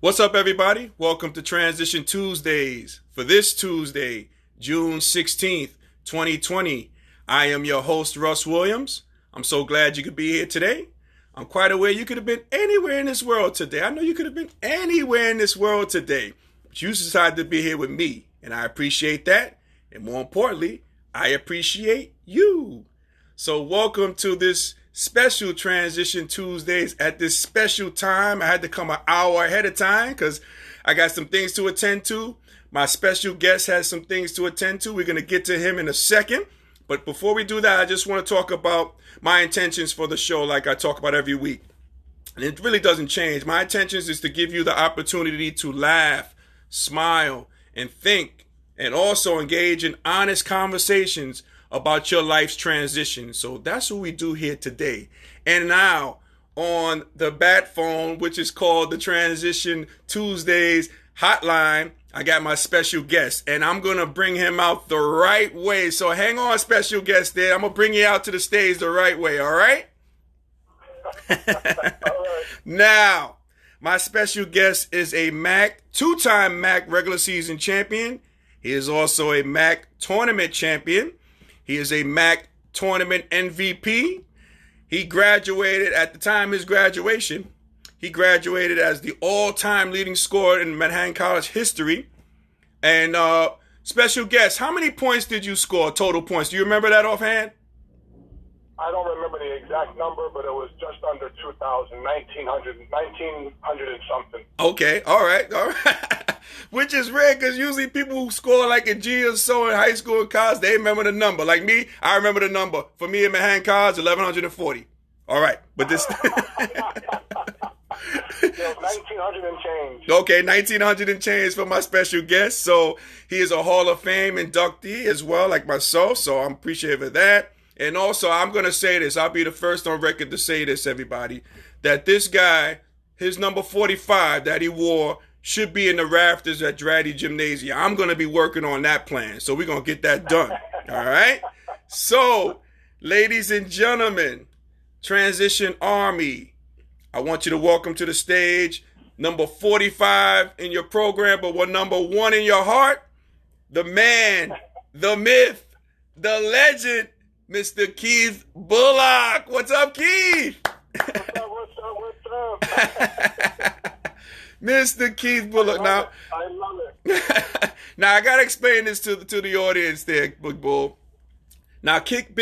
What's up, everybody? Welcome to Transition Tuesdays. For this Tuesday, June 16th, 2020, I am your host, Russ Williams. I'm so glad you could be here today. I'm quite aware you could have been anywhere in this world today. I know you could have been anywhere in this world today, but you decided to be here with me, and I appreciate that. And more importantly, I appreciate you. So welcome to this special Transition Tuesdays at this special time. I had to come an hour ahead of time because I got some things to attend to. My special guest has some things to attend to. We're going to get to him in a second. But before we do that, I just want to talk about my intentions for the show like I talk about every week. And it really doesn't change. My intentions is to give you the opportunity to laugh, smile, and think, and also engage in honest conversations about your life's transition. So that's what we do here today. And now on the bat phone, which is called the Transition Tuesdays hotline, I got my special guest, and I'm going to bring him out the right way. So hang on, special guest there. I'm going to bring you out to the stage the right way, all right? All right. Now, my special guest is a two-time MAC regular season champion. He is also a MAC tournament champion. He is a MAC tournament MVP. He graduated at the time of his graduation. He graduated as the all-time leading scorer in Manhattan College history. And special guest, how many points did you score, total points? Do you remember that offhand? I don't remember the exact number, but it was just under 2,000, 1,900 and something. Okay, all right. Which is rare because usually people who score like a G or so in high school and college, they remember the number. Like me, I remember the number. For me in Manhattan College, 1,140. All right, but this... 1,900 and change. Okay, 1,900 and change for my special guest. So he is a Hall of Fame inductee as well, like myself. So I'm appreciative of that. And also, I'm going to say this. I'll be the first on record to say this, everybody, that this guy, his number 45 that he wore, should be in the rafters at Draddy Gymnasium. I'm going to be working on that plan. So we're going to get that done. All right? So, ladies and gentlemen, Transition Army, I want you to welcome to the stage number 45 in your program, but what number 1 in your heart? The man, the myth, the legend, Mr. Keith Bullock. What's up, Keith? What's up? Mr. Keith Bullock. I love it. Now I gotta explain this to the audience there, Big Bull. Now, Big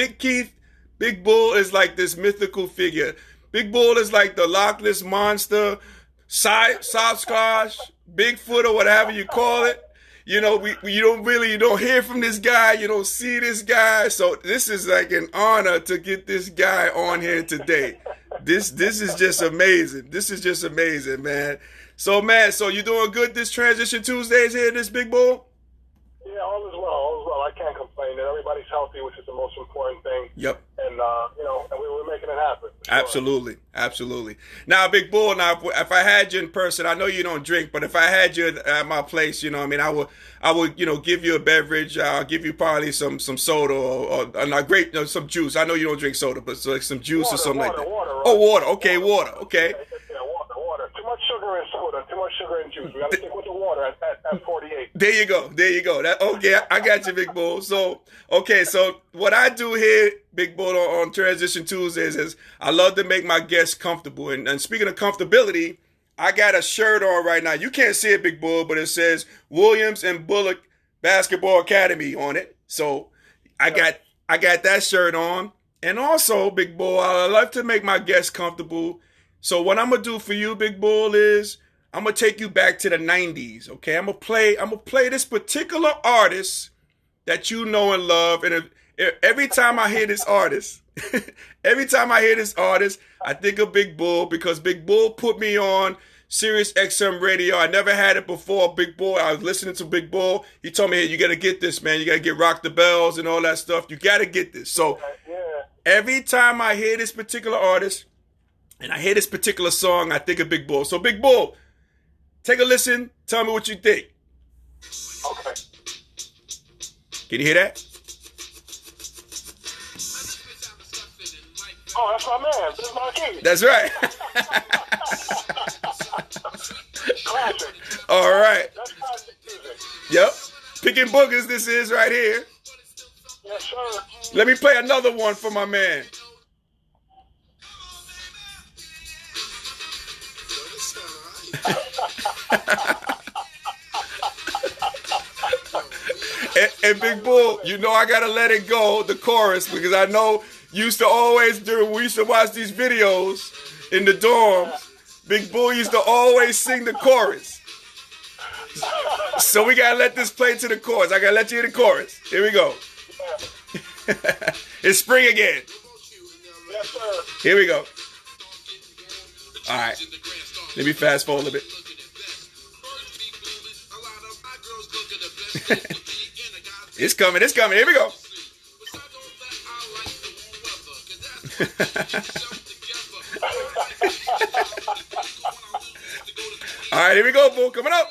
Bull is like this mythical figure. Big Bull is like the Loch Ness Monster, Sasquatch, Bigfoot, or whatever you call it. You know, you don't hear from this guy. You don't see this guy. So this is like an honor to get this guy on here today. This is just amazing. This is just amazing, man. So, so you doing good this Transition Tuesdays here, this Big Bull? Yeah, all is well. I can't complain. Everybody's healthy, which is the most important thing. Yep. And, and we're making it happen. Absolutely. Absolutely. Now, Big Bull, if I had you in person, I know you don't drink, but if I had you at my place, you know, I mean, I would, give you a beverage. I'll give you probably some soda or some juice. I know you don't drink soda, but like some juice or something like that. Water, right? Oh, water. Okay, water. Okay. Yeah, water. Too much sugar in soda. Too much sugar in juice. We got to stick with the water at 48. There you go. Okay, I got you, Big Bull. So what I do here, Big Bull, on Transition Tuesdays is I love to make my guests comfortable. And speaking of comfortability, I got a shirt on right now. You can't see it, Big Bull, but it says Williams and Bullock Basketball Academy on it. So I got that shirt on. And also, Big Bull, I love to make my guests comfortable. So what I'm gonna do for you, Big Bull, is I'm gonna take you back to the 90s. Okay, I'm gonna play this particular artist that you know and love. And every time I hear this artist, I think of Big Bull because Big Bull put me on Sirius XM radio. I never had it before. Big Bull, I was listening to Big Bull. He told me, hey, you got to get this, man. You got to get Rock the Bells and all that stuff. You got to get this. So every time I hear this particular artist and I hear this particular song, I think of Big Bull. So Big Bull, take a listen. Tell me what you think. Okay. Can you hear that? Oh, that's my man. This is my key. That's right. Classic. Boogie and Boogers this is right here. Yes, sir. Let me play another one for my man. and Big Bull, you know I gotta let it go, the chorus, because I know you used to always we used to watch these videos in the dorms. Big Bull used to always sing the chorus. So we gotta let this play to the chorus. I gotta let you hear the chorus. Here we go. It's spring again. Yes, sir. Here we go. All right. Let me fast forward a little bit. It's coming. It's coming. Here we go. All right, here we go, Bull. Coming up.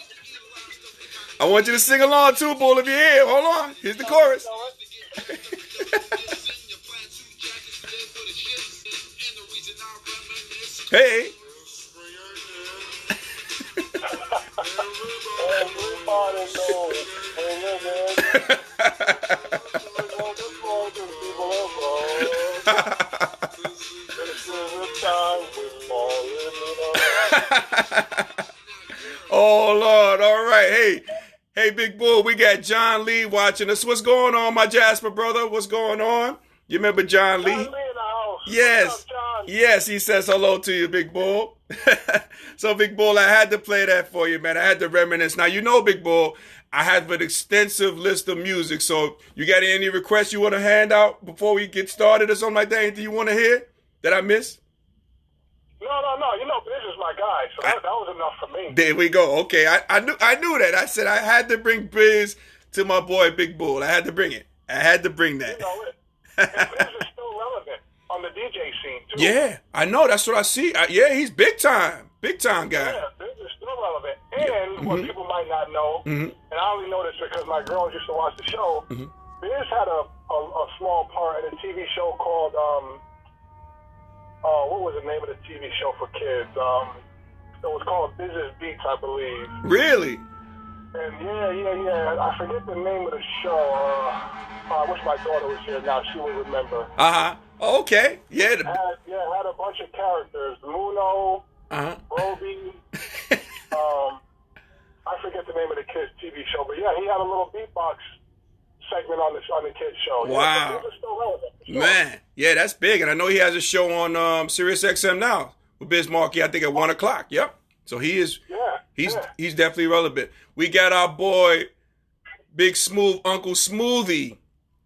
I want you to sing along too, Bull, if you're here. Hold on. Here's the chorus. Hey. Oh, Lord. All right. Hey, Big Bull, we got John Lee watching us. What's going on, my Jasper brother? What's going on? You remember John Lee? John Lee in the house. Yes. What's up, John? Yes, he says hello to you, Big Bull. So, Big Bull, I had to play that for you, man. I had to reminisce. Now, you know, Big Bull, I have an extensive list of music. So, you got any requests you want to hand out before we get started or something like that? Anything you want to hear that I missed? No. You know, Biz is my guy, so that was enough for me. There we go. Okay, I knew that. I said I had to bring Biz to my boy Big Bull. I had to bring it. I had to bring that. You know it. And Biz is still relevant on the DJ scene, too. Yeah, I know. That's what I see. Yeah, he's big time guy. Yeah, Biz is still relevant. And what people might not know, and I only know this because my girls used to watch the show, Biz had a small part in a TV show called, what was the name of the TV show for kids? It was called Business Beats, I believe. Really? And yeah. I forget the name of the show. I wish my daughter was here now. She would remember. Okay. Yeah. It had a bunch of characters. Muno, Roby. I forget the name of the kids' TV show, but yeah, he had a little beatbox segment on the kids' show. Wow. Yeah, so still relevant, sure. Man, yeah, that's big. And I know he has a show on Sirius XM now with Biz Markie, I think at 1 o'clock. Yep. So he is. Yeah. He's definitely relevant. We got our boy, Big Smooth Uncle Smoothie,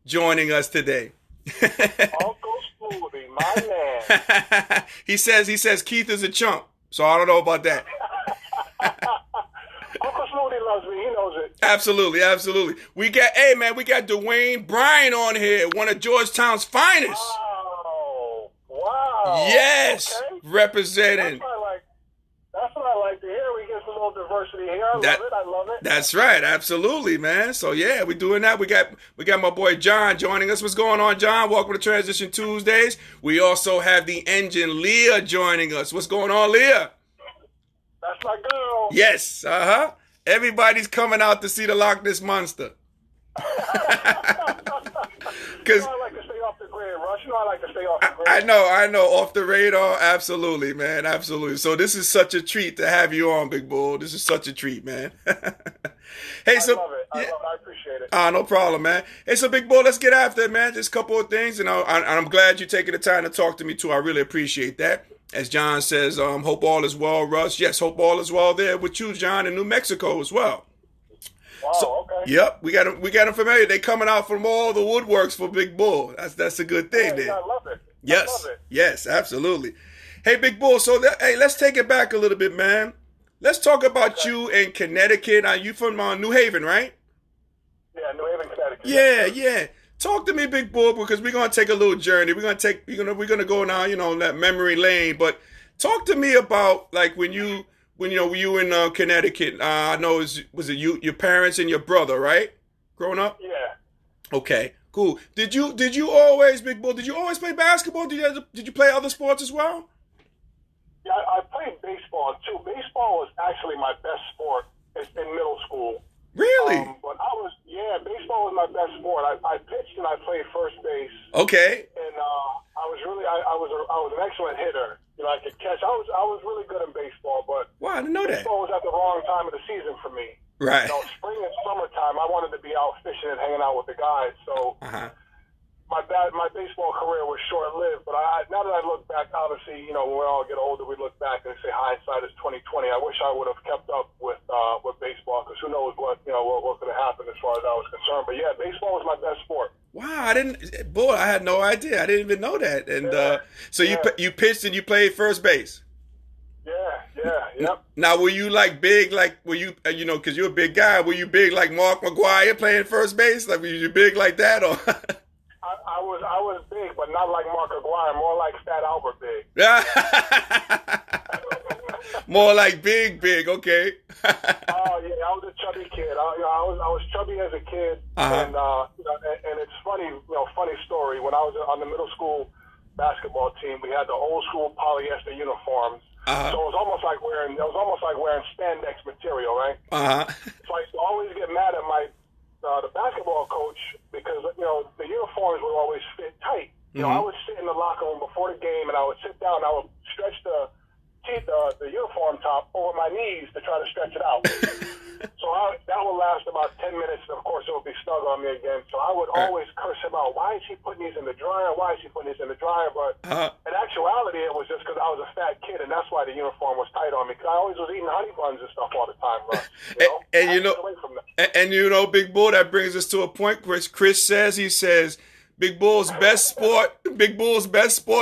joining us today. Uncle Smoothie, my man. He says Keith is a chump. So I don't know about that. Uncle Smoothie loves me. He knows it. Absolutely. We got Dwayne Bryan on here, one of Georgetown's finest. Oh, wow. Yes, Okay. representing. That's what I like to hear. We get some little diversity here. I love it. That's right. Absolutely, man. So yeah, we're doing that. We got my boy John joining us. What's going on, John? Welcome to Transition Tuesdays. We also have the engine Leah joining us. What's going on, Leah? That's my girl. Yes. Everybody's coming out to see the Loch Ness Monster. Because I like to stay off the grid, Rush. You know I like to stay off the grid. I know. Off the radar, absolutely, man. Absolutely. So this is such a treat to have you on, Big Bull. This is such a treat, man. Hey, I love it. I appreciate it. No problem, man. Hey, so Big Bull, let's get after it, man. Just a couple of things, and I'm glad you're taking the time to talk to me, too. I really appreciate that. As John says, hope all is well, Russ. Yes, hope all is well there with you, John, in New Mexico as well. Wow, okay. Yep, we got them familiar. They coming out from all the woodworks for Big Bull. That's a good thing there. I love it. Yes, I love it. yes, absolutely. Hey, Big Bull. So let's take it back a little bit, man. Let's talk about you in Connecticut. Are you from New Haven, right? Yeah, New Haven, Connecticut. Yeah. Talk to me, Big Bull, because we're gonna take a little journey. We're gonna go now, that memory lane. But talk to me about like when you were in Connecticut. I know was it your parents and your brother, right? Growing up. Yeah. Okay, cool. Did you always, Big Bull? Did you always play basketball? Did you play other sports as well? Yeah, I played baseball too. Baseball was actually my best sport in middle school. Really? But Okay. And I was an excellent hitter. You know, I could catch. I was really good in baseball, but Wow, I didn't know that. baseball was at the wrong time of the season for me. Right. You know, spring and summertime, I wanted to be out fishing and hanging out with the guys. So my baseball career was short-lived. But now that I look back, obviously, you know, when we all get older, we look back and say hindsight is 2020. I wish I would have kept up with baseball, because who knows what could have happened as far as I was concerned. But yeah, baseball was my best sport. Wow, I had no idea. I didn't even know that. And so you pitched and you played first base. Yep. Now, were you like big, like, were you, you know, because you're a big guy, were you big like Mark McGwire playing first base? Like, were you big like that? Or I was big, but not like Mark McGwire, more like Fat Albert big. More like big, okay. Oh, yeah, I was a chubby kid. I was chubby as a kid, and it's funny, funny story. When I was on the middle school basketball team, we had the old school polyester uniforms. So it was almost like wearing spandex material, right? So I used to always get mad at the basketball coach, because the uniforms would always fit tight. You know, I would sit in the locker room before the game, and I would sit down, and I would stretch the uniform top over my knees to try to stretch it out. So that would last about 10 minutes, and of course it would be snug on me again. So I would always curse him out. Why is he putting these in the dryer? But in actuality, it was just because I was a fat kid, and that's why the uniform was tight on me. Because I always was eating honey buns and stuff all the time, Russ. And Big Bull, that brings us to a point. Chris says, Big Bull's best sport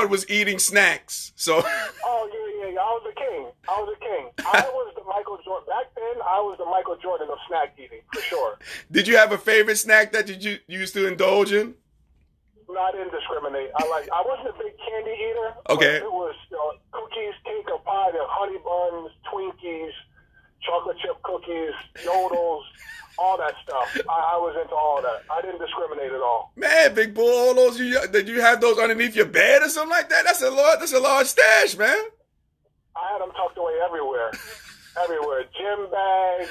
was eating snacks. So. Oh yeah. I was a king. I was the Michael Jordan. Back then, I was the Michael Jordan of snack eating, for sure. Did you have a favorite snack that you used to indulge in? No, I didn't discriminate. I wasn't a big candy eater. Okay. It was cookies, cake or pie, honey buns, Twinkies, chocolate chip cookies, yodels, all that stuff. I was into all that. I didn't discriminate at all. Man, Big Bull, all those, did you have those underneath your bed or something like that? That's a large stash, man. I had them tucked away everywhere. Gym bag,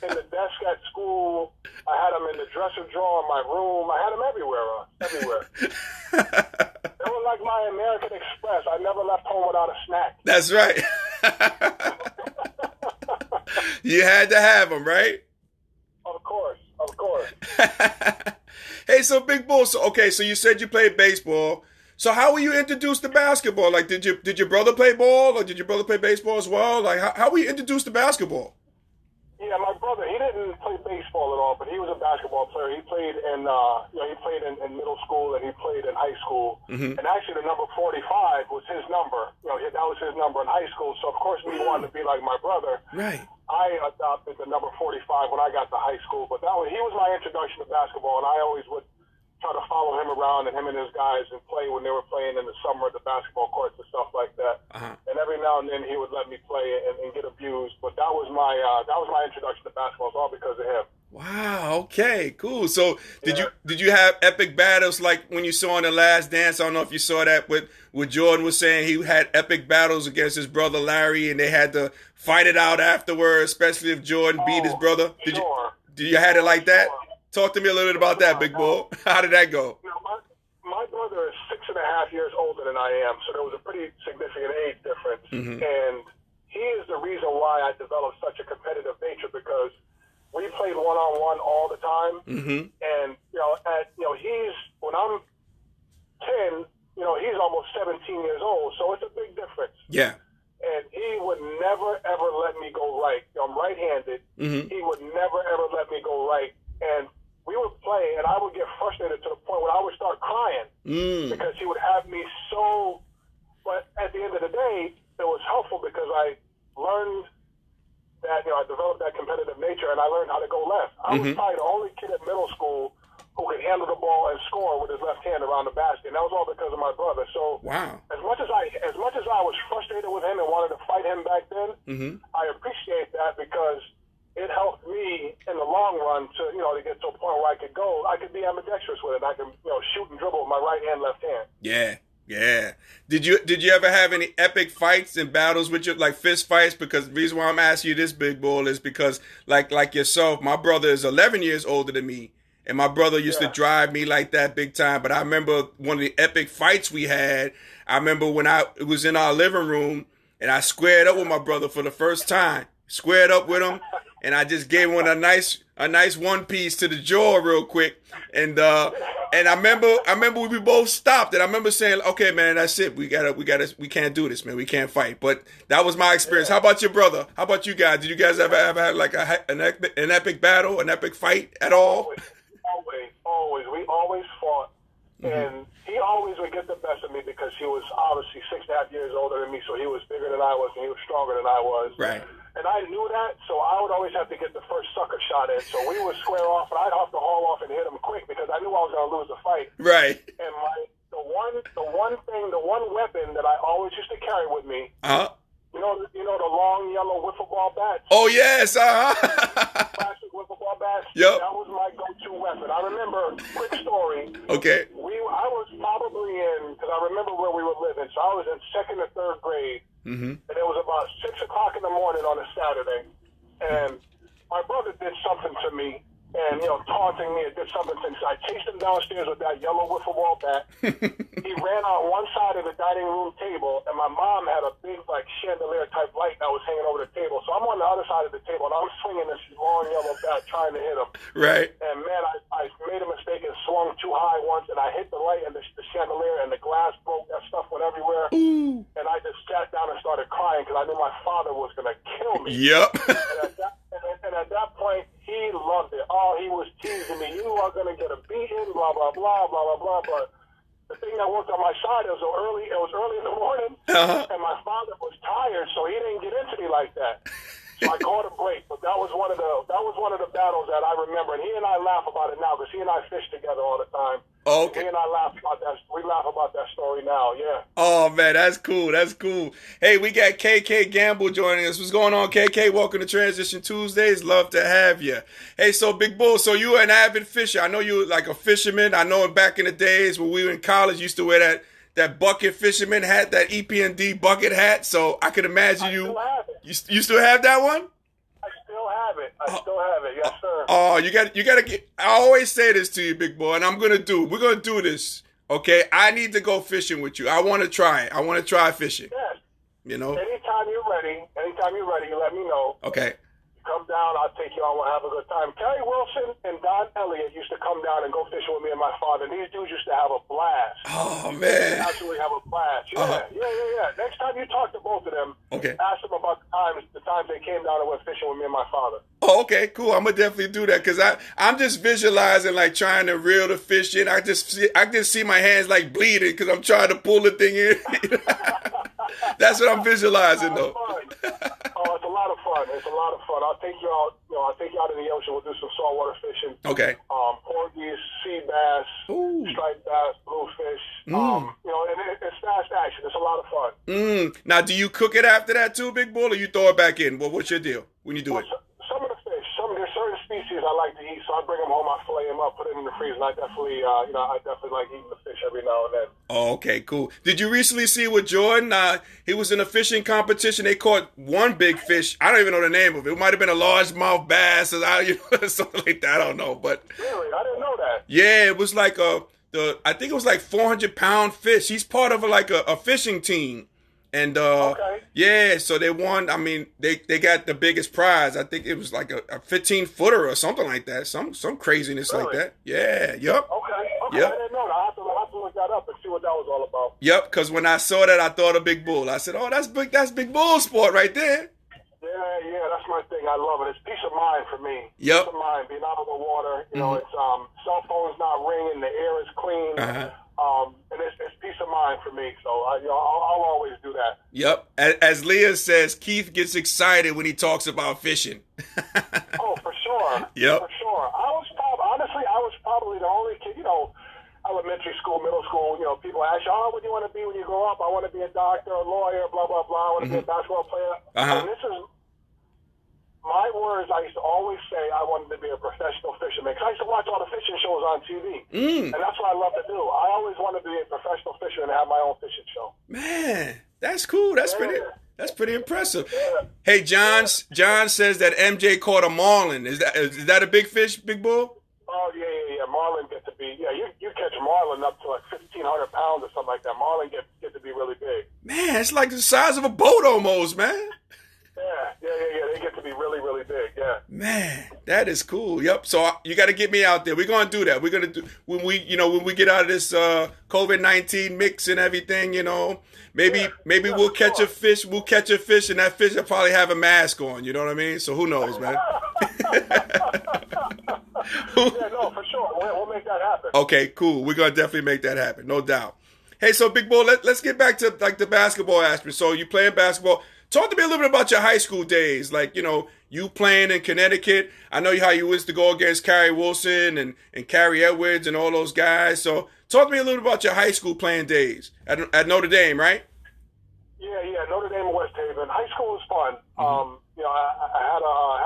in the desk at school. I had them in the dresser drawer in my room. I had them everywhere. They were like my American Express. I never left home without a snack. That's right. You had to have them, right? Of course. Hey, so Big Bull, so you said you played baseball. So how were you introduced to basketball? Like, did your brother play ball, or did your brother play baseball as well? Like, how were you introduced to basketball? Yeah, my brother, he didn't play baseball at all, but he was a basketball player. He played in middle school, and he played in high school. And actually, the number 45 was his number. That was his number in high school. So of course, me wanting to be like my brother, right? I adopted the number 45 when I got to high school. But he was my introduction to basketball, and I always would try to follow him around, and him and his guys, and play when they were playing in the summer at the basketball courts and stuff like that. And every now and then he would let me play and get abused. But that was my introduction to basketball. It's all because of him. Wow. Okay. Cool. So did you have epic battles like when you saw in The Last Dance? I don't know if you saw that, but what Jordan was saying, he had epic battles against his brother Larry, and they had to fight it out afterwards, especially if Jordan beat his brother. Did you had it like that? Sure. Talk to me a little bit about that, Big Bull. How did that go? My brother is 6.5 years older than I am, so there was a pretty significant age difference. And he is the reason why I developed such a competitive nature, because we played one-on-one all the time. And, he's, when I'm 10, he's almost 17 years old, so it's a big difference. Yeah. And he would never, ever let me go right. I'm right-handed. He would never, ever let me go right. And we would play, and I would get frustrated to the point where I would start crying because he would have me so. But at the end of the day, it was helpful because I learned that I developed that competitive nature, and I learned how to go left. I was probably the only kid at middle school who could handle the ball and score with his left hand around the basket, and that was all because of my brother. So as much as I was frustrated with him and wanted to fight him back then, I appreciate that because it helped me in the long run to get to a point where I could be ambidextrous with it. I can shoot and dribble with my right and left hand. Yeah. Did you ever have any epic fights and battles with like fist fights? Because the reason why I'm asking you this, Big Bull, is because like yourself, my brother is 11 years older than me, And my brother used to drive me like that big time. But I remember one of the epic fights we had. I remember when it was in our living room and I squared up with my brother for the first time. Squared up with him and I just gave him a nice one piece to the jaw real quick. And I remember we both stopped and I remember saying, okay, man, that's it. We can't do this, man. We can't fight. But that was my experience. How about your brother? How about you guys? Did you guys ever had like an epic battle, an epic fight at all? Always. We always fought. And he always would get the best of me because he was obviously 6.5 years older than me, so he was bigger than I was and he was stronger than I was. Right. And I knew that, so I would always have to get the first sucker shot in. So we would square off, and I'd have to haul off and hit him quick because I knew I was going to lose the fight. Right. And the one weapon that I always used to carry with me, you know the long yellow wiffle ball bats? Oh, yes. Plastic wiffle ball bats? Yep. That was my go-to weapon. I remember, quick story. Okay. I was probably because I remember where we were living, so I was in 2nd or 3rd grade. And it was about 6 o'clock in the morning on a Saturday. And my brother did something to me and, taunting me and did something to me. So I chased him downstairs with that yellow wiffle ball bat. He ran on one side of the dining room table, and my mom had a big, chandelier type light that was hanging over the table. So I'm on the other side of the table, and I'm swinging this long yellow bat trying to hit him. Right. And, man, I made a mistake and swung too high once, and I hit the light and the chandelier, and the glass broke. That stuff went everywhere. Ooh. And I just sat down and started crying because I knew my father was going to kill me. Yep. and at that point, he loved it. Oh, he was teasing me. You are going to get a beating, blah, blah, blah, blah, blah, blah. But the thing that worked on my side, it was early in the morning, and my father was tired, so he didn't get into me like that. So I caught a break, but that was one of the battles that I remember. And he and I laugh about it now because he and I fish together all the time. Okay. He and I laugh about that. We laugh about that story now. Yeah. Oh man, that's cool. That's cool. Hey, we got KK Gamble joining us. What's going on, KK? Welcome to Transition Tuesdays. Love to have you. Hey, so Big Bull, so you are an avid fisher. I know you were like a fisherman. I know back in the days when we were in college, you used to wear that bucket fisherman hat, that EP&D bucket hat. So I could imagine you still have that one? I still have it. Yes, sir. Oh, you got to get. I always say this to you, big boy, and we're gonna do this. Okay, I need to go fishing with you. I want to try it. I want to try fishing. Yes. Anytime you're ready, you let me know. Okay. Come down, I'll take you on, we'll have a good time. Kerry Wilson and Don Elliott used to come down and go fishing with me and my father. These dudes used to have a blast. Oh, man. Absolutely have a blast. Yeah. Next time you talk to both of them, ask them about the times they came down and went fishing with me and my father. Oh, okay, cool. I'm going to definitely do that because I'm just visualizing like trying to reel the fish in. I just see my hands like bleeding because I'm trying to pull the thing in. That's what I'm visualizing, though. It's a lot of fun. I'll take you out. I'll take you out in the ocean. We'll do some saltwater fishing. Okay. Porgies, sea bass, striped bass, bluefish. And it's fast action. It's a lot of fun. Now, do you cook it after that too, Big Bull, or you throw it back in? Well, what's your deal when you do it? Some of the fish. There's certain species I like to eat, so I bring them home. I fillet them up, put it in the freezer. And I definitely like eating the fish every now and then. Oh, okay, cool. Did you recently see with Jordan? He was in a fishing competition. They caught one big fish. I don't even know the name of it. It might have been a largemouth bass or something like that. I don't know, but really, I didn't know that. Yeah, it was like I think it was like 400-pound fish. He's part of a fishing team. And yeah, so they won. I mean, they got the biggest prize. I think it was like a 15-footer or something like that. Some craziness like that. Yeah. Yep. Okay. Yep. I didn't know that. I'll have to look that up and see what that was all about. Yep. Because when I saw that, I thought of Big Bull. I said, "Oh, that's Big Bull sport right there." Yeah. That's my thing. I love it. It's peace of mind for me. Yep. Peace of mind. Being out of the water. It's cell phone's not ringing. The air is clean. And it's peace of mind for me, so I'll always do that. Yep. As Leah says, Keith gets excited when he talks about fishing. Oh, for sure. Yep. For sure. I was probably the only kid, elementary school, middle school, people ask you, what do you want to be when you grow up? I want to be a doctor, a lawyer, blah, blah, blah. I want to be a basketball player. And this is my words. I used to always say I wanted to be a professional fisherman because I used to watch all the fishing shows on TV. And that's what I love to do. I always wanted to be a professional fisherman and have my own fishing show. Man, that's cool. That's pretty impressive. Yeah. Hey, John says that MJ caught a marlin. Is that a big fish, Big Bull? Oh, yeah. up to like 1,500 pounds or something like that. Marlin get to be really big. Man, it's like the size of a boat almost, man. Yeah. They get to be really, really big. Yeah. Man, that is cool. Yep. So you got to get me out there. We're gonna do that. We're gonna do when we get out of this COVID-19 mix and everything. Maybe we'll catch a fish. We'll catch a fish, and that fish will probably have a mask on. You know what I mean? So who knows, man? Yeah, no, for sure. We'll make that happen. Okay, cool. We're gonna definitely make that happen, no doubt. Hey, so Big Bull, let's get back to like the basketball aspect. So you playing basketball. Talk to me a little bit about your high school days. Like, you playing in Connecticut. I know how you used to go against Carrie Wilson and Carrie Edwards and all those guys. So talk to me a little bit about your high school playing days at Notre Dame, right? Yeah. Notre Dame and West Haven. High school was fun. Mm-hmm. I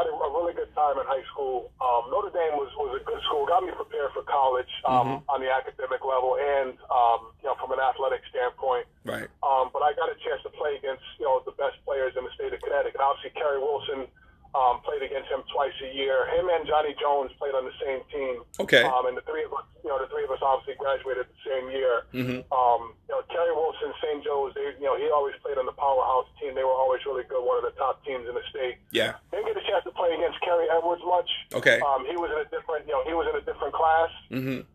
had a really good time in high school. Notre Dame was a good school. Got me prepared for college on the academic level and from an athletic standpoint. Right. But I got a chance to play against the best players in the state of Connecticut. Obviously, Carrie Wilson played against him twice a year. Him and Johnny Jones played on the same team. Okay. And the three of us obviously graduated the same year. Mm-hmm. Carrie Wilson, St. Joe's, he always played on the powerhouse team. They were always really good, one of the top teams in the state. Yeah. Didn't get a chance to play against Carrie Edwards much. Okay. He was in a different class. Mm-hmm.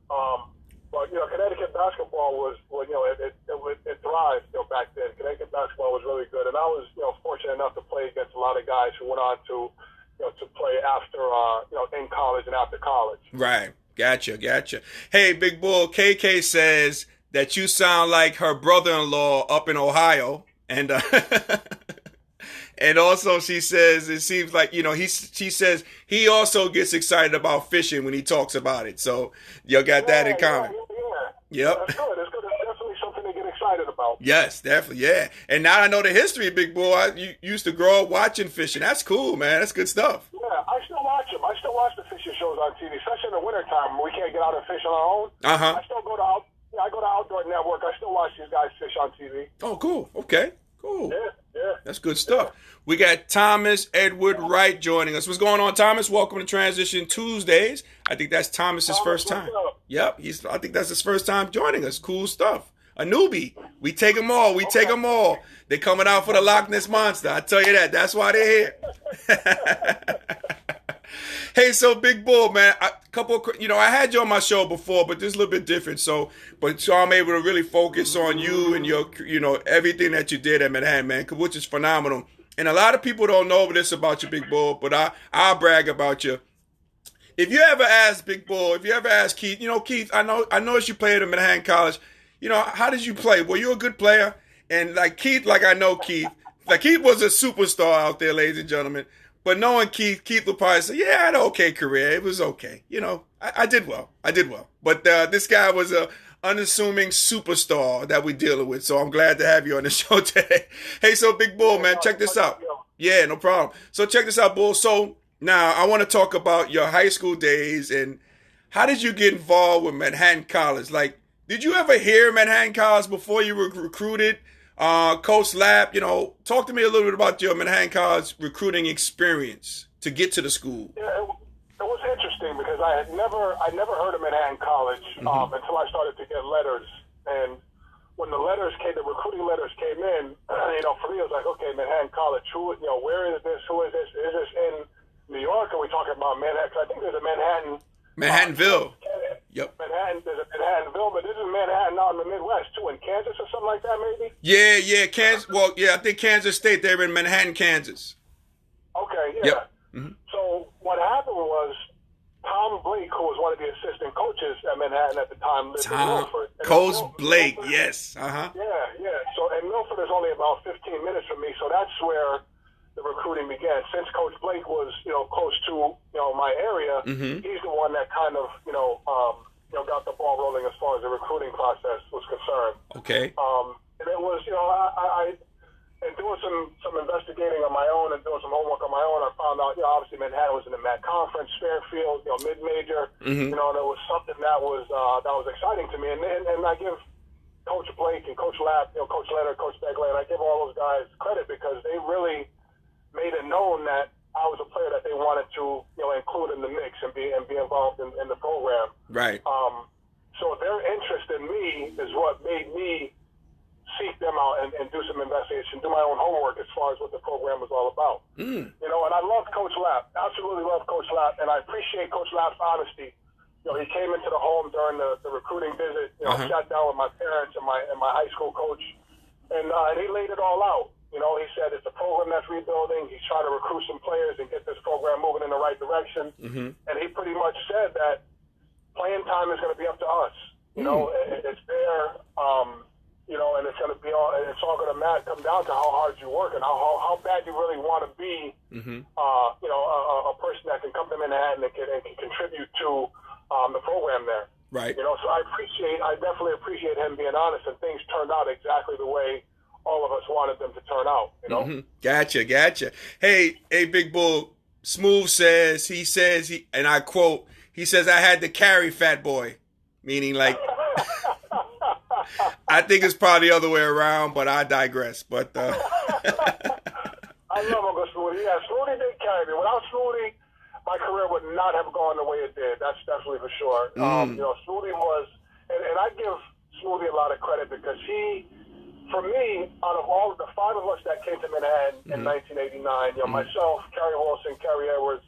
But Connecticut basketball was it thrived back then. Connecticut basketball was really good, and I was fortunate enough to play against a lot of guys who went on to play after in college and after college. Right. Gotcha. Hey, Big Bull, KK says that you sound like her brother-in-law up in Ohio, and and also she says it seems like she says he also gets excited about fishing when he talks about it. So y'all got that in common. Yeah. Yep. That's good. It's definitely something to get excited about. Yes, definitely. Yeah. And now I know the history, Big Bull. You used to grow up watching fishing. That's cool, man. That's good stuff. Yeah, I still watch them. I still watch the fishing shows on TV, especially in the wintertime when we can't get out and fish on our own. Uh-huh. I still go to Outdoor Network. I still watch these guys fish on TV. Oh, cool. Okay. Cool. Yeah. That's good stuff. We got Thomas Edward Wright joining us. What's going on, Thomas? Welcome to Transition Tuesdays. I think that's Thomas's first time. Yep. I think that's his first time joining us. Cool stuff. A newbie. We take them all. Take them all. They're coming out for the Loch Ness Monster. I tell you that. That's why they're here. Hey, so Big Bull, man, I had you on my show before, but this is a little bit different. So I'm able to really focus on you and your, everything that you did at Manhattan, man, which is phenomenal. And a lot of people don't know this about you, Big Bull, but I'll brag about you. If you ever ask Big Bull, if you ever ask Keith, Keith, I know you played at Manhattan College. How did you play? Were you a good player? And like Keith, I know Keith. Like Keith was a superstar out there, ladies and gentlemen. But knowing Keith would probably say, yeah, I had an okay career. It was okay. I did well. But this guy was a unassuming superstar that we're dealing with. So I'm glad to have you on the show today. Hey, so Big Bull, man, check this out. Yeah, no problem. So check this out, Bull. So now I want to talk about your high school days and how did you get involved with Manhattan College? Like, did you ever hear Manhattan College before you were recruited? Coach Lapp, talk to me a little bit about your Manhattan College recruiting experience to get to the school. Yeah, it was interesting because I never heard of Manhattan College until I started to get letters. And when the recruiting letters came in, for me it was like, okay, Manhattan College, where is this? Who is this? Is this in New York? Are we talking about Manhattan? 'Cause I think there's a Manhattanville. Yep. There's a Manhattanville, but this is Manhattan out in the Midwest too, in Kansas or something like that, maybe. Yeah, Kansas. Well, yeah, I think Kansas State. They're in Manhattan, Kansas. Okay, yeah. Yep. Mm-hmm. So what happened was Tom Blake, who was one of the assistant coaches at Manhattan at the time, lived in Milford. Coach Blake, yes. Yeah. So and Milford is only about 15 minutes from me, so that's where the recruiting began. Since Coach Blake was, close to, my area, he's the one that kind of, got the ball rolling as far as the recruiting process was concerned. Okay. And it was, I doing some investigating on my own and doing some homework on my own, I found out, obviously Manhattan was in the MAC conference, Fairfield, mid-major, and it was something that was exciting to me. And I give Coach Blake and Coach Lapp, Coach Leonard, Coach Begley, and I give all those guys credit because they really made it known that I was a player that they wanted to, include in the mix and be involved in the program. Right. So their interest in me me is what made me seek them out and do some investigation, do my own homework as far as what the program was all about. You know, and I love Coach Lapp, absolutely love Coach Lapp, and I appreciate Coach Lapp's honesty. You know, he came into the home during the recruiting visit, you know, sat down with my parents and my high school coach, and he laid it all out. You know, he said it's a program that's rebuilding. He's trying to recruit some players and get this program moving in the right direction. And he pretty much said that playing time is going to be up to us. You know, it's there. You know, and it's going to be all. It's all going to come down to how hard you work and how bad you really want to be. You know, a person that can come to Manhattan and can contribute to the program there. Right. You know, so I definitely appreciate him being honest, and things turned out exactly the way all of us wanted them to turn out. You know. Gotcha. Hey, Big Bull. Smooth says, and I quote, he says, "I had to carry Fat Boy," meaning like. I think it's probably the other way around, but I digress. But I love Uncle Smoothie. Yeah, Smoothie did carry me. Without Smoothie, my career would not have gone the way it did. That's definitely for sure. You know, Smoothie was, and I give Smoothie a lot of credit because he, for me, out of all of the 5 of us that came to Manhattan in 1989, you know, myself, Kerry Wilson, Kerry Edwards,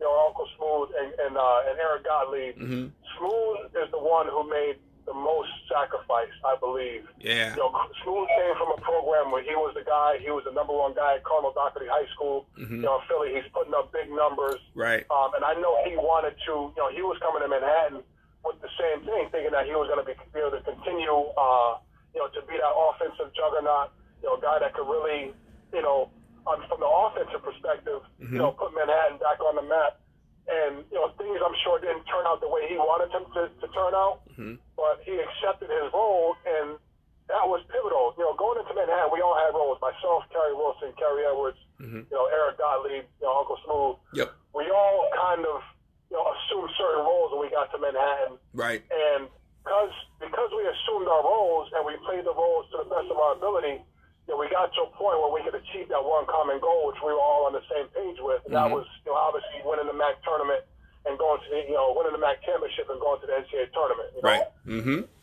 you know, Uncle Smooth, and Eric Gottlieb. Smooth is the one who made the most sacrifice, I believe. Yeah. You know, Smooth came from a program where he was the guy. He was the number 1 guy at Cardinal Doherty High School. You know, in Philly, he's putting up big numbers. Right. And I know he wanted to. You know, he was coming to Manhattan with the same thing, thinking that he was going to be able to continue. You know, to be that offensive juggernaut. You know, a guy that could really, you know, from the offensive perspective, you know, put Manhattan back on the map. And, you know, things I'm sure didn't turn out the way he wanted them to turn out, but he accepted his role, and that was pivotal. You know, going into Manhattan, we all had roles. Myself, Kerry Wilson, Kerry Edwards, you know, Eric Gottlieb, you know, Uncle Smooth. Yep. We all kind of, you know, assumed certain roles when we got to Manhattan. Right. And because we assumed our roles and we played the roles to the best of our ability, you know, we got to a point where we could achieve that one common goal, which we were all on the same page with. And that was, you know, obviously winning the MAC tournament and going to the, you know, winning the MAC championship and going to the NCAA tournament. You know? Right.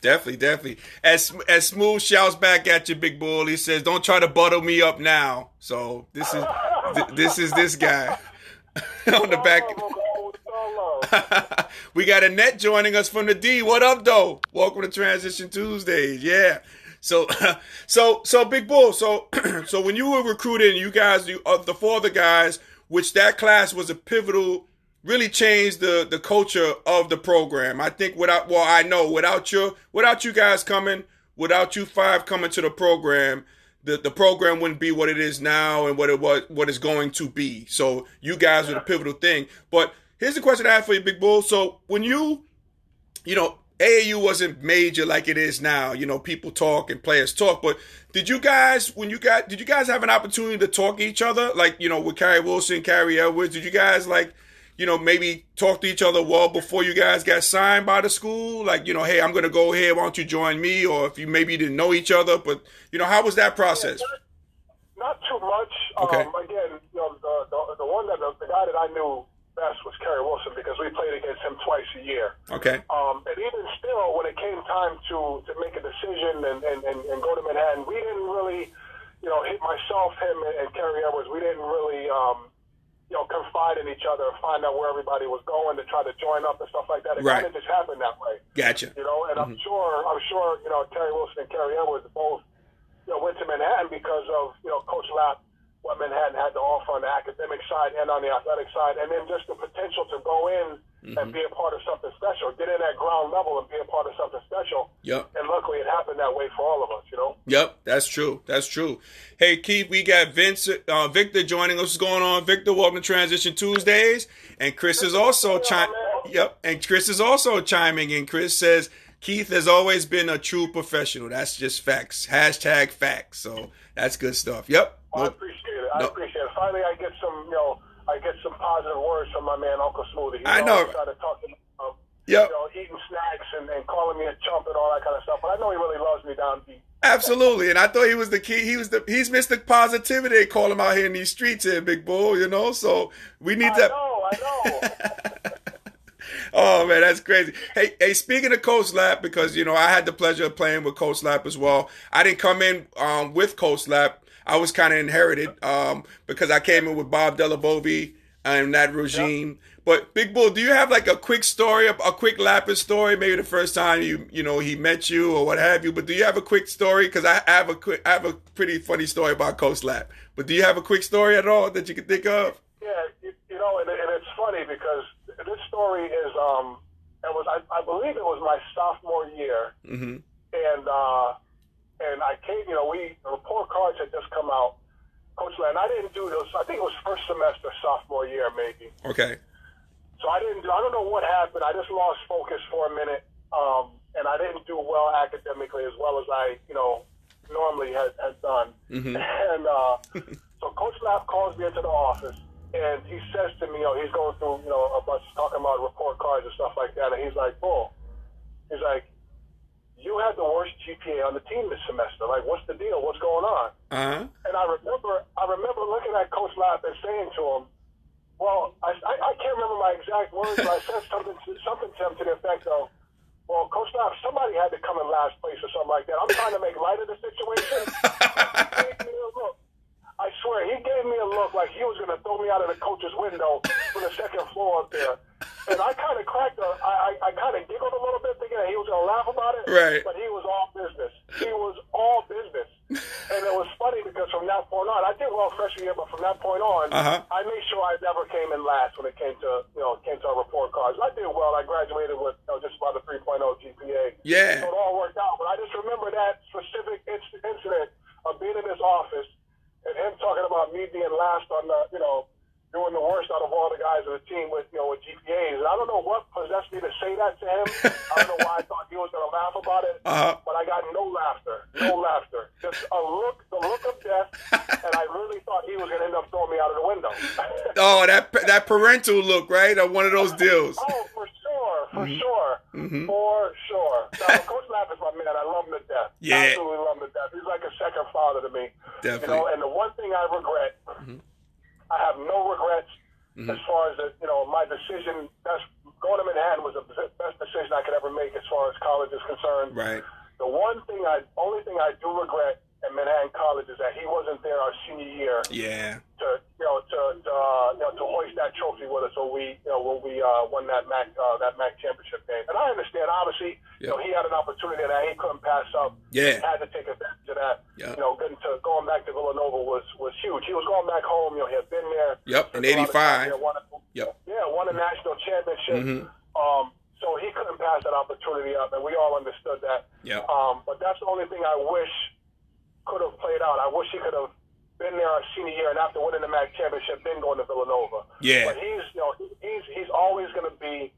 Definitely. As Smooth shouts back at you, Big Bull, he says, "Don't try to butter me up now." So this is this guy on the back. We got Annette joining us from the D. What up, though? Welcome to Transition Tuesdays. Yeah. So Big Bull. So when you were recruiting, you guys, the 4 other guys, which that class was a pivotal, really changed the culture of the program. I think without you guys coming, without you 5 coming to the program, the program wouldn't be what it is now and what it's going to be. So you guys were the pivotal thing. But here's the question I have for you, Big Bull. So when you know, AAU wasn't major like it is now. You know, people talk and players talk. But did you guys have an opportunity to talk to each other? Like, you know, with Kerry Wilson, Kerry Edwards, did you guys, like, you know, maybe talk to each other well before you guys got signed by the school? Like, you know, hey, I'm going to go here. Why don't you join me? Or if you maybe didn't know each other, but, you know, how was that process? Not too much. Okay. Again, you know, the guy that I knew best was Kerry Wilson because we played against him twice a year. Okay. And even still, when it came time to make a decision and go to Manhattan, we didn't really, you know, myself, him, and Kerry Edwards, we didn't really, you know, confide in each other, find out where everybody was going to try to join up and stuff like that. It kind of just happened that way. Gotcha. You know, and I'm sure, you know, Kerry Wilson and Kerry Edwards both, you know, went to Manhattan because of, you know, Coach Lapp, what Manhattan had to offer on the academic side and on the athletic side, and then just the potential to go in and be a part of something special, get in at ground level and be a part of something special. Yep. And luckily it happened that way for all of us, you know? Yep, that's true. Hey, Keith, we got Victor joining us. What's going on, Victor? Welcome to Transition Tuesdays. And Chris is also chiming in. Chris says, Keith has always been a true professional. That's just facts. # facts. So that's good stuff. Yep. I appreciate it. I appreciate it. Finally, I get some positive words from my man, Uncle Smoothie. I know. Try to talk to me about, you know, eating snacks and calling me a chump and all that kind of stuff. But I know he really loves me down deep. Absolutely. And I thought he was the key. He's Mr. Positivity. They call him out here in these streets here, Big Bull, you know. So we need that. I know. Oh man, that's crazy. Hey, speaking of Coach Lap, because I had the pleasure of playing with Coach Lap as well. I didn't come in with Coach Lap. I was kind of inherited because I came in with Bob Delavovi and that regime. But Big Bull, do you have like a quick story, a quick Lapper story? Maybe the first time he met you or what have you. But do you have a quick story? Because I have a pretty funny story about Coach Lap. But do you have a quick story at all that you can think of? Yeah, and it's funny because this story is I believe it was my sophomore year, and I came. The report cards had just come out. Coach Lap, and I didn't do those. I think it was first semester, sophomore year, maybe. Okay. So I don't know what happened. I just lost focus for a minute, and I didn't do well academically as well as I, normally had done. Mm-hmm. And so Coach Lap calls me into the office, and he says to me, he's going through, a bunch, talking about report cards and stuff like that, and he's like, "Bull," he's like, "You had the worst GPA on the team this semester. Like, what's the deal? What's going on?" Uh-huh. And I remember looking at Coach Lap and saying to him, well, I can't remember my exact words, but I said something to him to the effect of, "Well, Coach Lap, somebody had to come in last place or something like that. I'm trying to make light of the situation." He gave me a look. I swear, he gave me a look like he was going to throw me out of the coach's window from the second floor up there. And I kind of I kind of giggled a little bit thinking that he was going to laugh about it. Right. But he was all business. He was all business. And it was funny because from that point on, I did well freshman year, but from that point on, I made sure I never came in last when it came to our report cards. I did well. I graduated with just about a 3.0 GPA. Yeah. So it all worked out. But I just remember that specific incident of being in his office and him talking about me being last on the, doing the worst out of all the guys on the team with GPAs. And I don't know what possessed me to say that to him. I don't know why I thought he was going to laugh about it. But I got no laughter. Just the look of death. And I really thought he was going to end up throwing me out of the window. Oh, that parental look, right? One of those deals. Oh, for sure. Mm-hmm. For sure. Now, Coach Lap is my man. I love him to death. Yeah. Absolutely love him to death. He's like a second father to me. Definitely. And the one thing I regret, I have no regrets as far as my decision. Going to Manhattan was the best decision I could ever make as far as college is concerned. Right. The only thing I do regret at Manhattan College is that he wasn't there our senior year. Yeah. To hoist that trophy with us when we won that MAC championship game. And I understand, obviously, he had an opportunity that he couldn't pass up. Yeah. He had to take advantage of that. Yeah. Going back to Villanova was huge. He was going back home. He had been there. Yep. In '85. Won a national championship. So he couldn't pass that opportunity up, and we all understood that. Yeah. But that's the only thing I wish could have played out. I wish he could have been there our senior year, and after winning the MAC championship, then going to Villanova. Yeah. But he's always going to be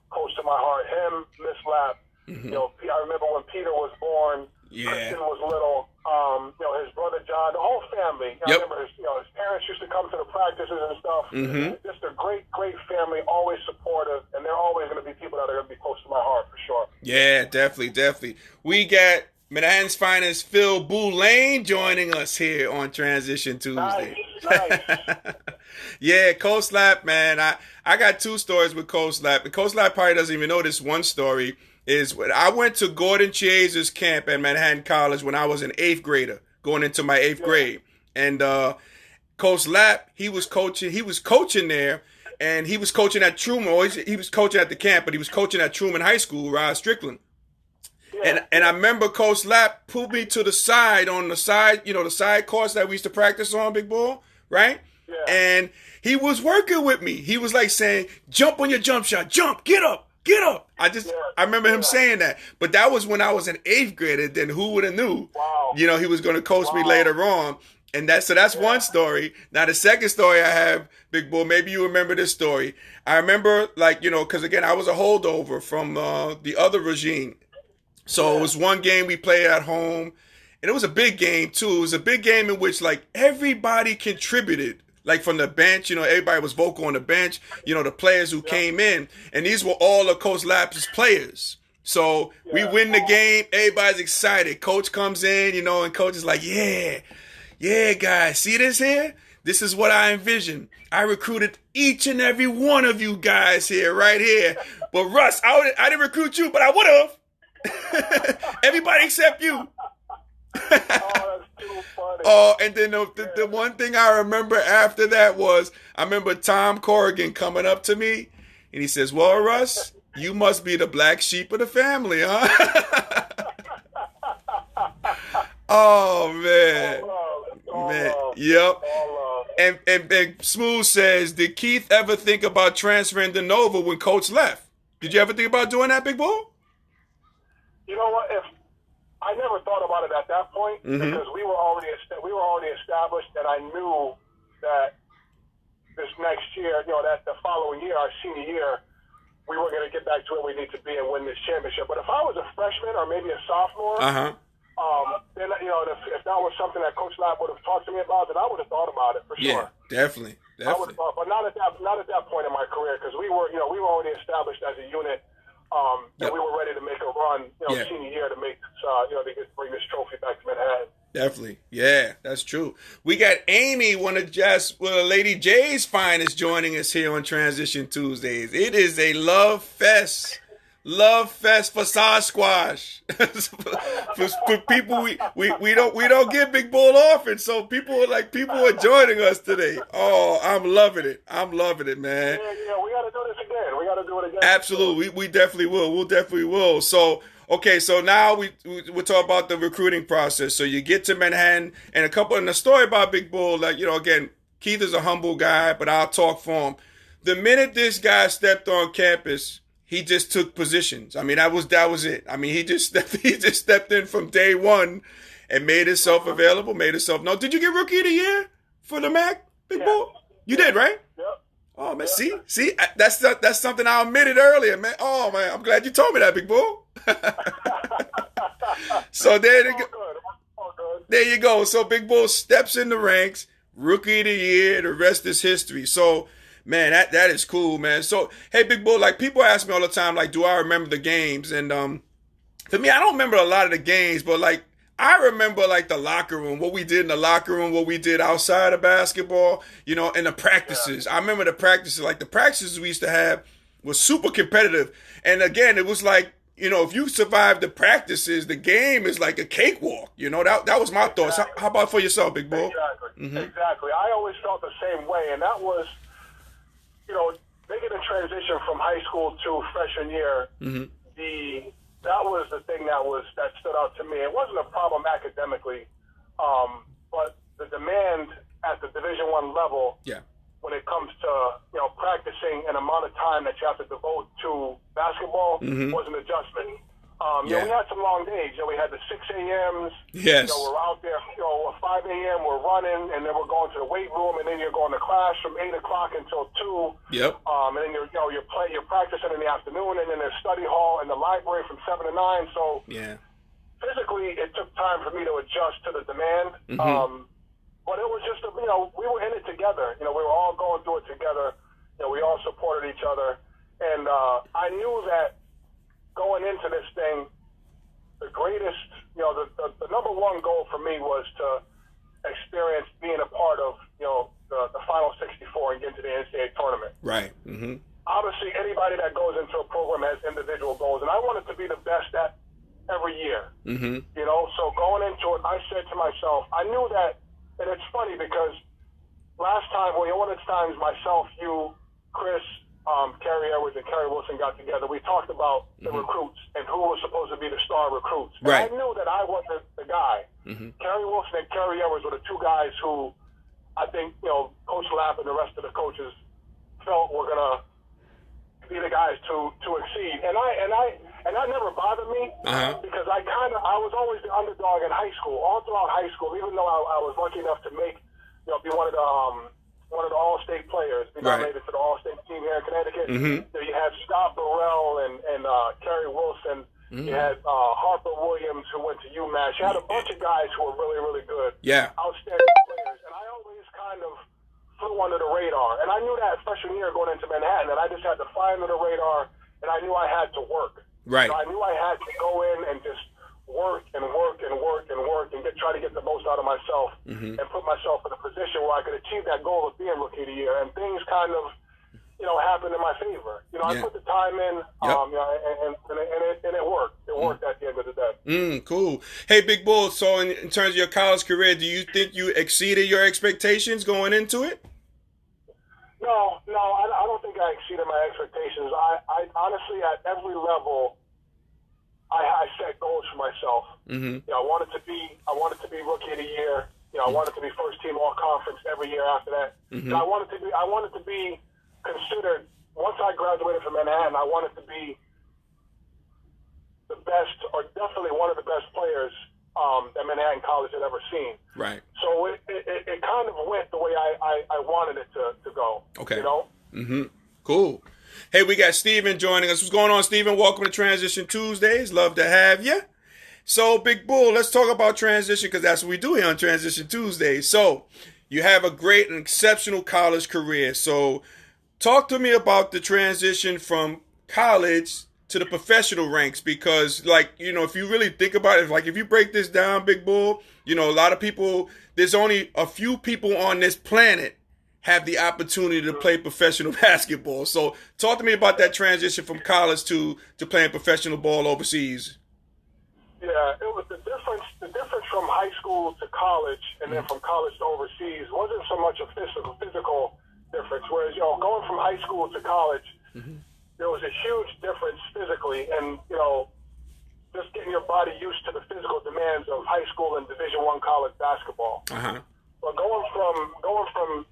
close to my heart. Him, Miss Lap. I remember when Peter was born. Yeah. Kristen was little. His brother John, the whole family. I remember his parents used to come to the practices and stuff. Just a great family, always supportive, and they're always going to be people that are going to be close to my heart for sure. Yeah, definitely. We got Manhattan's finest Phil Boulain joining us here on Transition Tuesday. Nice. Yeah, Coach Lap, man. I got two stories with Coach Lap. And Coach Lap probably doesn't even know this one story. Is when I went to Gordon Chaser's camp at Manhattan College when I was an 8th grader, going into my 8th grade. And Coach Lap, he was coaching there, and he was coaching at Truman. Or he was coaching at the camp, but he was coaching at Truman High School, Rod Strickland. Yeah. And I remember Coach Lap pulled me to the side, the side course that we used to practice on, Big Bull, right? Yeah. And he was working with me. He was like saying, "Jump on your jump shot, jump, get up. Get up." I remember him saying that. But that was when I was an 8th grader. Then who would have knew? Wow. He was going to coach me later on. And that's one story. Now, the second story I have, Big Bull, maybe you remember this story. I remember, because again, I was a holdover from the other regime. So it was one game we played at home. And it was a big game, too. It was a big game in which, everybody contributed. From the bench, everybody was vocal on the bench, the players who came in. And these were all of Coach Lap's players. So we win the game. Everybody's excited. Coach comes in, and Coach is like, yeah, guys, see this here? This is what I envisioned. I recruited each and every one of you guys here, right here. But Russ, I didn't recruit you, but I would have. Everybody except you. Oh, that's too funny. Oh, and then the one thing I remember after that was I remember Tom Corrigan coming up to me and he says, "Well, Russ, you must be the black sheep of the family, huh?" Oh man, man, yep. And Smooth says, "Did Keith ever think about transferring to Nova when Coach left? Did you ever think about doing that, Big Bull?" You know what? If I never thought about it at that point because we were already established, and I knew that this next year, that the following year, our senior year, we were going to get back to where we need to be and win this championship. But if I was a freshman or maybe a sophomore, then if that was something that Coach Lapp would have talked to me about, then I would have thought about it for sure. Yeah, definitely. I would have thought, but not at that point in my career because we were already established as a unit. And we were ready to make a run, senior year to make to bring this trophy back to Manhattan. Definitely. Yeah, that's true. We got Amy, one of Lady J's finest, joining us here on Transition Tuesdays. It is a love fest. Love fest for Sasquatch. for people we don't get Big Bull often, so people are joining us today. Oh, I'm loving it, man. Yeah, we got to do this again. We got to do it again. Absolutely, we definitely will. We'll definitely will. So okay, so now we'll talk about the recruiting process. So you get to Manhattan, and the story about Big Bull, again, Keith is a humble guy, but I'll talk for him. The minute this guy stepped on campus, he just took positions. I mean, that was it. I mean, he just stepped in from day one and made himself available, made himself known. Did you get Rookie of the Year for the MAC, Big Bull? You did, right? Yep. Oh man, see, that's something I omitted earlier, man. Oh man, I'm glad you told me that, Big Bull. So there you go. So Big Bull steps in the ranks, Rookie of the Year. The rest is history. So. Man, that is cool, man. So, hey, Big Bull, people ask me all the time, do I remember the games? And for me, I don't remember a lot of the games, but, I remember, the locker room, what we did in the locker room, what we did outside of basketball, and the practices. I remember the practices. The practices we used to have was super competitive. And, again, it was if you survive the practices, the game is like a cakewalk. That was my thoughts. How about for yourself, Big Bull? Exactly. Exactly. I always felt the same way, and that was – making a transition from high school to freshman year, that was the thing that stood out to me. It wasn't a problem academically, but the demand at the Division I level, when it comes to practicing an amount of time that you have to devote to basketball, was an adjustment. We had some long days. We had the 6 a.m.s. Yes. We're out there, at 5 a.m. we're running, and then we're going to the weight room, and then you're going to class from 8 o'clock until 2. Yep. And then you're practicing in the afternoon, and then there's study hall and the library from 7 to 9. So physically, it took time for me to adjust to the demand. But it was just, we were in it together. We were all going through it together. We all supported each other, and I knew that. Going into this thing, the greatest, the number one goal for me was to experience being a part of, the Final 64 and get to the NCAA tournament. Right. Obviously, anybody that goes into a program has individual goals, and I wanted to be the best at every year. So going into it, I said to myself, I knew that, and it's funny because last time, one of the times myself, you, Chris, Kerry Edwards and Kerry Wilson got together. We talked about the recruits and who was supposed to be the star recruits. And I knew that I wasn't the guy. Kerry Wilson and Kerry Edwards were the two guys who I think, Coach Lapp and the rest of the coaches felt were gonna be the guys to exceed. And that never bothered me because I was always the underdog in high school, all throughout high school, even though I was lucky enough to make, be one of the all-state players. We nominated to the all-state team here in Connecticut. You had Scott Burrell and Kerry Wilson. You had Harper Williams, who went to UMass. You had a bunch of guys who were really, really good. Outstanding players. And I always kind of flew under the radar. And I knew that freshman year going into Manhattan, that I just had to fly under the radar, and I knew I had to work. Right. So I knew I had to go in and just work and try to get the most out of myself and put myself in a position where I could achieve that goal of being Rookie of the Year. And things kind of, happened in my favor. I put the time in, and it worked. It worked at the end of the day. Cool. Hey, Big Bull, so in terms of your college career, do you think you exceeded your expectations going into it? No, I don't think I exceeded my expectations. I honestly, at every level, I set goals for myself. I wanted to be rookie of the year. I wanted to be first team all conference every year after that. I wanted to be considered, once I graduated from Manhattan, I wanted to be the best, or definitely one of the best players that Manhattan College had ever seen. Right. So it kind of went the way I wanted it to go. Okay. Cool. Hey, we got Steven joining us. What's going on, Steven? Welcome to Transition Tuesdays. Love to have you. So, Big Bull, let's talk about transition, because that's what we do here on Transition Tuesdays. So, you have a great and exceptional college career. So, talk to me about the transition from college to the professional ranks, because, if you really think about it, if you break this down, Big Bull, a lot of people, there's only a few people on this planet have the opportunity to play professional basketball. So, talk to me about that transition from college to playing professional ball overseas. Yeah, it was the difference. The difference from high school to college, and then from college to overseas, wasn't so much a physical difference. Whereas, going from high school to college, there was a huge difference physically, and just getting your body used to the physical demands of high school and Division I college basketball. But going from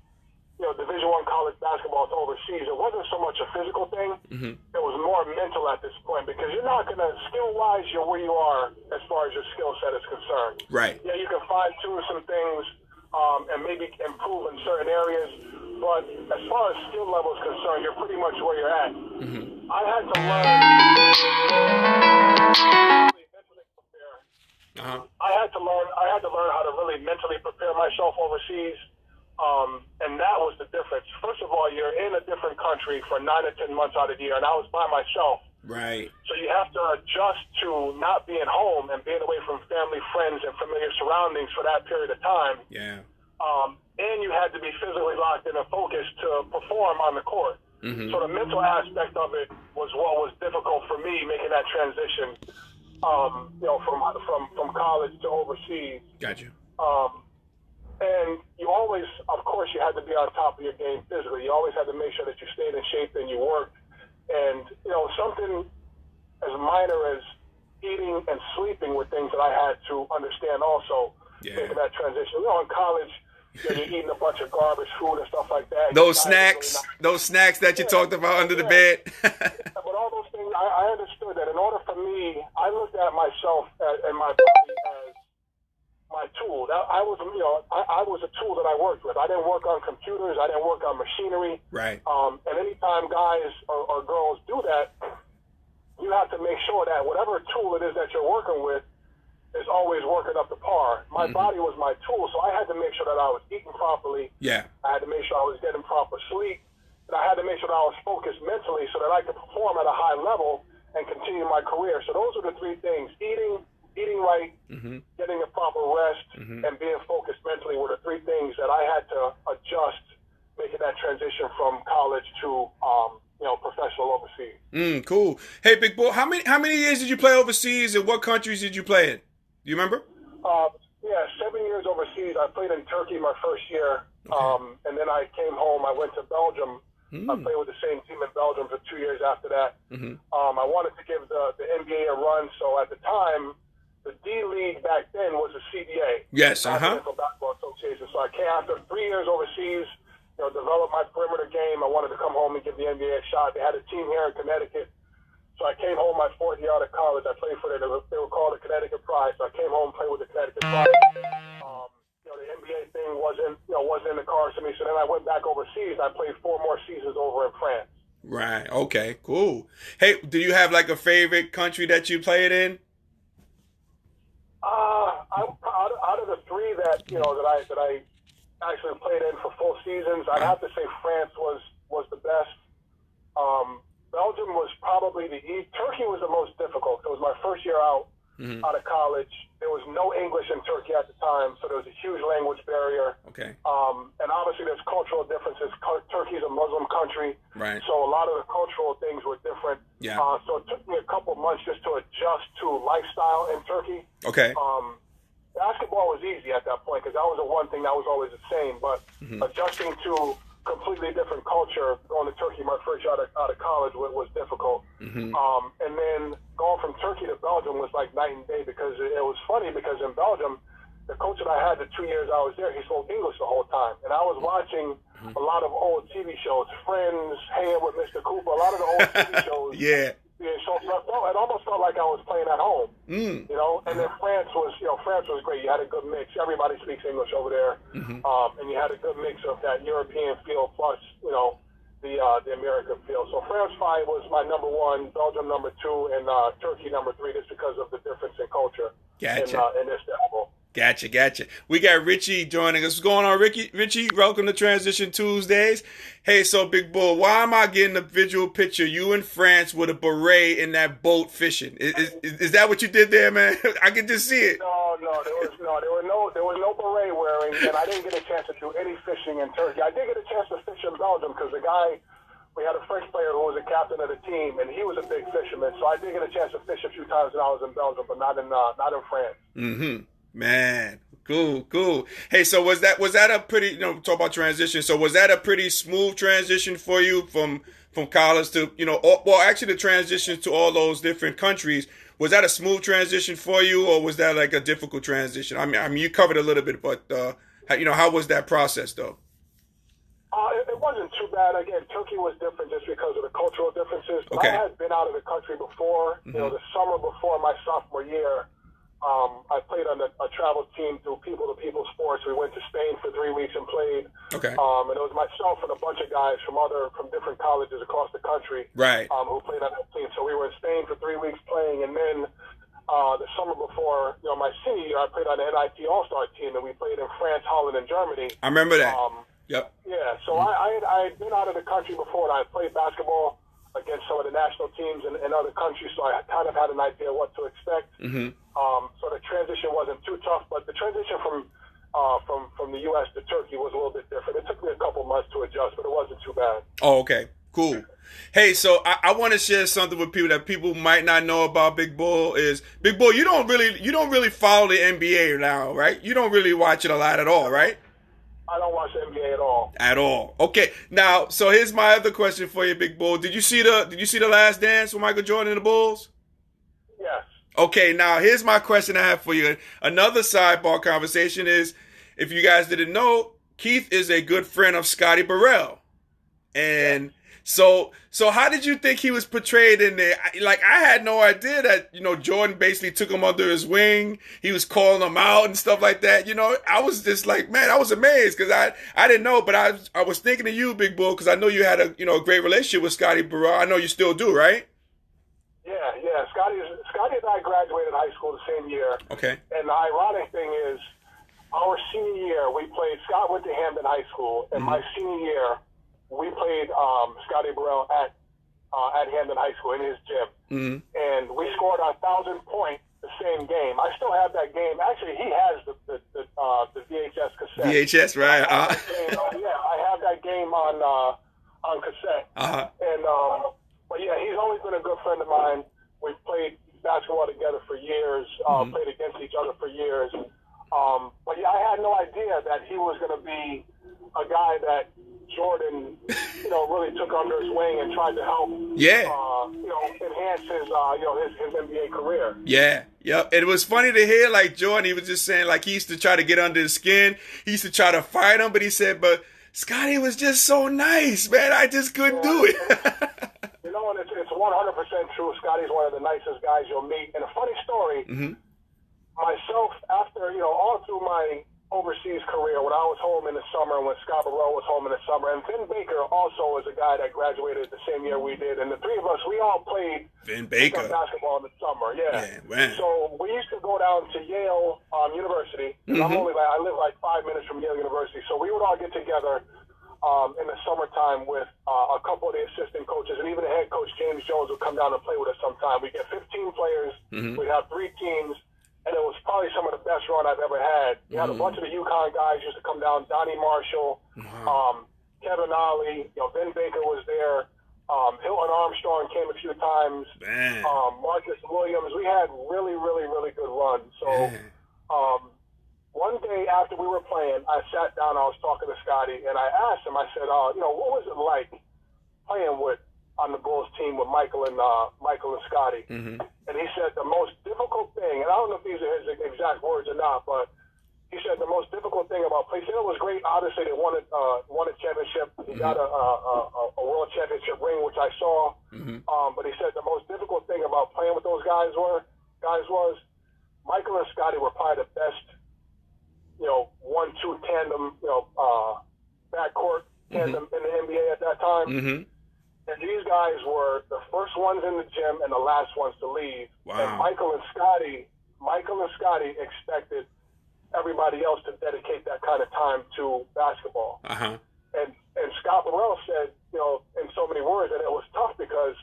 Division I college basketball to overseas, it wasn't so much a physical thing. It was more mental at this point, because you're not going to, skill-wise, you're where you are as far as your skill set is concerned. Right. Yeah, you can fine-tune some things and maybe improve in certain areas, but as far as skill level is concerned, you're pretty much where you're at. I had to learn mentally prepare. I had to learn how to really mentally prepare myself overseas. And that was the difference. First of all, you're in a different country for 9 or 10 months out of the year, and I was by myself. Right. So you have to adjust to not being home and being away from family, friends, and familiar surroundings for that period of time. Yeah. And you had to be physically locked in and focused to perform on the court. So the mental aspect of it was what was difficult for me, making that transition, from college to overseas. Gotcha. And you always, of course, you had to be on top of your game physically. You always had to make sure that you stayed in shape and you worked. And, something as minor as eating and sleeping were things that I had to understand also, making that transition. In college, you're eating a bunch of garbage food and stuff like that. Those snacks that you talked about under the bed. But all those things, I understood that in order for me, I looked at myself and my body as my tool. I was a tool that I worked with. I didn't work on computers. I didn't work on machinery. Right. And anytime guys or girls do that, you have to make sure that whatever tool it is that you're working with is always working up to par. My body was my tool, so I had to make sure that I was eating properly. Yeah. I had to make sure I was getting proper sleep, and I had to make sure that I was focused mentally so that I could perform at a high level and continue my career. So those are the three things: eating right, getting the proper rest, and being focused mentally were the three things that I had to adjust, making that transition from college to professional overseas. Cool. Hey, Big Bull, how many years did you play overseas, and what countries did you play in? Do you remember? 7 years overseas. I played in Turkey my first year, and then I came home. I went to Belgium. I played with the same team in Belgium for 2 years after that. I wanted to give the NBA a run, so at the time, the D League back then was a CBA. Yes, National Basketball Association. So I came after 3 years overseas, developed my perimeter game. I wanted to come home and give the NBA a shot. They had a team here in Connecticut. So I came home my fourth year out of college. I played for them. They were called the Connecticut Pride. So I came home and played with the Connecticut Pride. The NBA thing wasn't in the cards for me. So then I went back overseas. I played 4 more seasons over in France. Right. Okay. Cool. Hey, do you have a favorite country that you played in? Out of the 3 that I actually played in for full seasons, I'd have to say France was the best. Belgium was probably the East. Turkey was the most difficult. It was my first year out. out of college. There was no English in Turkey at the time, so there was a huge language barrier. Okay. And obviously there's cultural differences. Turkey's a Muslim country, right. So a lot of the cultural things were different. Yeah. So it took me a couple months just to adjust to lifestyle in Turkey. Okay. Basketball was easy at that point because that was the one thing that was always the same. But adjusting to completely different culture, going to Turkey my first year out of college was difficult. And then going from Turkey to Belgium was like night and day because it was funny because in Belgium, the coach that I had the 2 years I was there, he spoke English the whole time. And I was watching a lot of old TV shows, Friends, Hanging with Mr. Cooper, a lot of the old TV shows. Yeah. So it almost felt like I was playing at home, you know. And then France was great. You had a good mix. Everybody speaks English over there, and you had a good mix of that European feel plus, you know, the American feel. So France 5 was my number 1, Belgium number 2, and Turkey number 3, just because of the difference in culture. Gotcha. In this level. Gotcha. We got Richie joining us. What's going on, Ricky? Richie, welcome to Transition Tuesdays. Hey, so Big Bull, why am I getting a visual picture? You in France with a beret in that boat fishing. Is that what you did there, man? I can just see it. No, there was no beret wearing, and I didn't get a chance to do any fishing in Turkey. I did get a chance to fish in Belgium because we had a French player who was a captain of the team, and he was a big fisherman. So I did get a chance to fish a few times when I was in Belgium, but not in France. Mm-hmm. Man, cool. Hey, so was that a pretty, talk about transition. So was that a pretty smooth transition for you from college to, actually the transition to all those different countries? Was that a smooth transition for you, or was that like a difficult transition? I mean, you covered a little bit, but how was that process though? It wasn't too bad. Again, Turkey was different just because of the cultural differences. But okay. I had been out of the country before. The summer before my sophomore year. I played on a travel team through People to People Sports. We went to Spain for 3 weeks and played. Okay. And it was myself and a bunch of guys from different colleges across the country. Right. Who played on that team. So we were in Spain for 3 weeks playing, and then the summer before, my senior year, I played on the NIT All-Star team, and we played in France, Holland, and Germany. I remember that. Yep. Yeah. So I had been out of the country before, and I played basketball against some of the national teams in other countries, so I kind of had an idea what to expect. So the transition wasn't too tough, but the transition from the U.S. to Turkey was a little bit different. It took me a couple months to adjust, but it wasn't too bad. Oh, okay. Cool. Hey, so I want to share something with people that people might not know about Big Bull. Big Bull, you don't really follow the NBA now, right? You don't really watch it a lot at all, right? I don't watch the NBA at all. At all. Okay. Now, so here's my other question for you, Big Bull. Did you see the Last Dance with Michael Jordan and the Bulls? Yes. Okay. Now, here's my question I have for you. Another sidebar conversation is, if you guys didn't know, Keith is a good friend of Scotty Burrell, and so how did you think he was portrayed in there? I had no idea that, Jordan basically took him under his wing. He was calling him out and stuff like that. I was just like, man, I was amazed because I didn't know, but I was thinking of you, Big Bull, because I know you had a great relationship with Scotty Burrell. I know you still do, right? Yeah. Scotty and I graduated high school the same year. Okay. And the ironic thing is, our senior year, Scott went to Hamden High School, and my senior year, we played Scotty Burrell at Hamden High School in his gym, and we scored 1,000 points the same game. I still have that game. Actually, he has the VHS cassette. VHS, right? I have that game on cassette. And but yeah, he's always been a good friend of mine. We've played basketball together for years. Played against each other for years. But yeah, I had no idea that he was going to be a guy that Jordan, really took under his wing and tried to help, enhance his NBA career. Yeah. Yep. It was funny to hear, like, Jordan, he was just saying, like, he used to try to get under his skin. He used to try to fight him, but he said, but Scotty was just so nice, man. I just couldn't do it. And it's 100% true. Scotty's one of the nicest guys you'll meet. And a funny story, myself, after, all through my overseas career, when I was home in the summer, when Scott Burrell was home in the summer, and Vin Baker also was a guy that graduated the same year we did, and the three of us, we all played Vin Baker basketball in the summer. Man. So we used to go down to Yale University. I live like 5 minutes from Yale University, so we would all get together in the summertime with a couple of the assistant coaches, and even the head coach James Jones would come down and play with us sometime. We get 15 players We had 3 teams, and it was probably some of the best run I've ever had. We had a bunch of the UConn guys used to come down. Donnie Marshall, Kevin Ollie, Ben Baker was there. Hilton Armstrong came a few times. Marcus Williams. We had really, really, really good runs. So one day after we were playing, I sat down, I was talking to Scotty, and I asked him, I said, what was it like playing on the Bulls team with Michael and Scotty? And he said the most difficult thing, and I don't know if these are his exact words or not, but he said the most difficult thing about playing, it was great. Obviously, they won a championship. He got a world championship ring, which I saw. But he said the most difficult thing about playing with those guys was Michael and Scotty were probably the best, 1-2 tandem, backcourt tandem in the NBA at that time. And these guys were the first ones in the gym and the last ones to leave. And Michael and Scotty expected everybody else to dedicate that kind of time to basketball. And Scott Burrell said, in so many words, that it was tough because,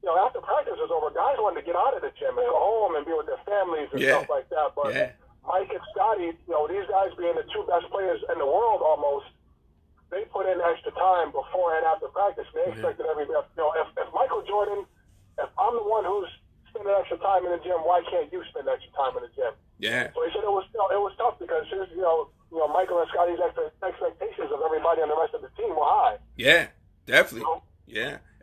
after practice was over, guys wanted to get out of the gym and go home and be with their families and stuff like that. But Mike and Scotty, these guys being the 2 best players in the world almost, they put in extra time before and after practice. They expected everybody. If Michael Jordan, if I'm the one who's spending extra time in the gym, why can't you spend extra time in the gym? So he said it was tough because Michael and Scotty's expectations of everybody and the rest of the team were high. Yeah, definitely.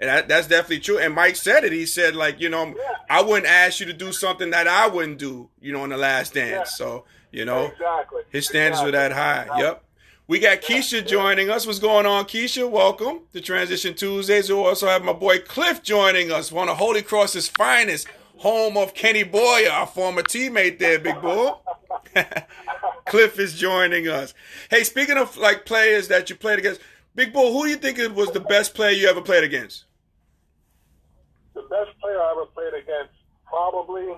And that's definitely true. And Mike said it. He said, I wouldn't ask you to do something that I wouldn't do, in the last dance. So, exactly. His standards were that high. Yep. We got Keisha joining us. What's going on, Keisha? Welcome to Transition Tuesdays. We also have my boy Cliff joining us, one of Holy Cross's finest, home of Kenny Boyer, our former teammate there, Big Bull. Cliff is joining us. Hey, speaking of players that you played against, Big Bull, who do you think was the best player you ever played against? The best player I ever played against, probably.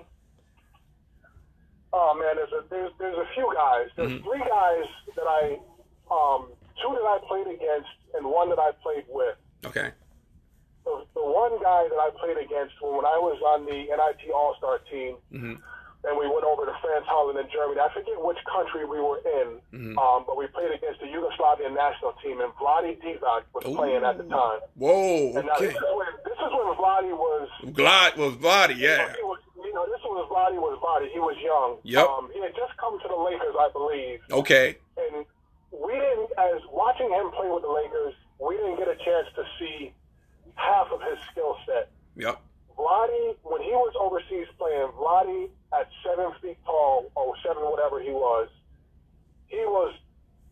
Oh man, there's a few guys. There's 3 guys that 2 that I played against and 1 that I played with. Okay. The one guy that I played against when I was on the NIT All-Star team, and we went over to France, Holland, and Germany. I forget which country we were in, but we played against the Yugoslavian national team, and Vlade Divac was playing at the time. Whoa, and now this is when Vlade was... Vlade, yeah. This was Vlade was Vlade. He was young. Yep. He had just come to the Lakers, I believe. Okay. And we didn't, as watching him play with the Lakers, we didn't get a chance to see half of his skill set. Yep. Vlade, when he was overseas playing, Vlade at 7 feet tall, or 7 whatever he was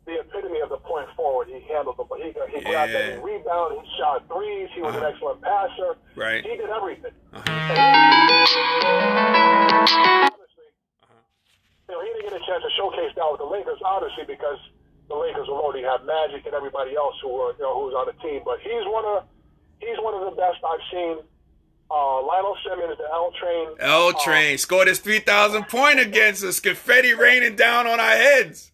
the epitome of the point forward. He handled the ball. He grabbed that, he rebounded, he shot threes, he was an excellent passer. Right. He did everything. Honestly, he didn't get a chance to showcase that with the Lakers, obviously, because the Lakers will already have Magic and everybody else who's on the team. But he's one of the best I've seen. Lionel Simmons, the L Train. Scored his 3,000 point against us. Confetti raining down on our heads.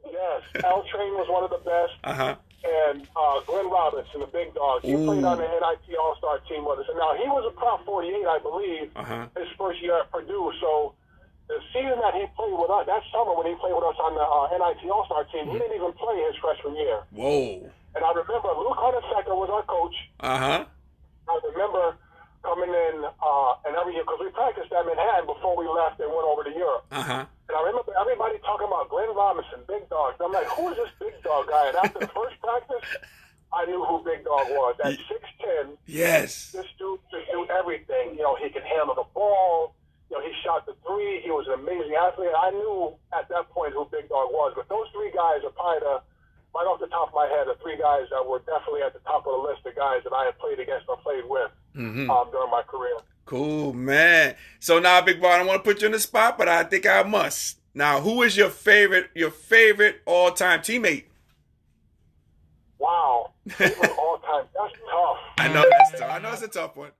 Yes, L Train was one of the best. And Glenn Robinson, the big dog, he played on the NIT All-Star team with us. And now he was a Prop 48, I believe, his first year at Purdue. So the season that he played with us, that summer when he played with us on the NIT All-Star team, he didn't even play his freshman year. Whoa. And I remember Luke Huntesecker was our coach. I remember coming in and every year, because we practiced at Manhattan before we left and went over to Europe. And I remember everybody talking about Glenn Robinson, big dog. And I'm like, who is this big dog guy? And after the first practice, I knew who Big Dog was. At 6'10", yes, this dude could do everything. He could handle the ball. He shot the 3. He was an amazing athlete. I knew at that point who Big Dog was. But those 3 guys are probably right off the top of my head, the 3 guys that were definitely at the top of the list of guys that I had played against or played with during my career. Cool, man. So now, Big Boy, I don't want to put you on the spot, but I think I must. Now, who is your favorite all-time teammate? Wow. Favorite all-time. That's tough. I know that's tough. I know it's a tough one.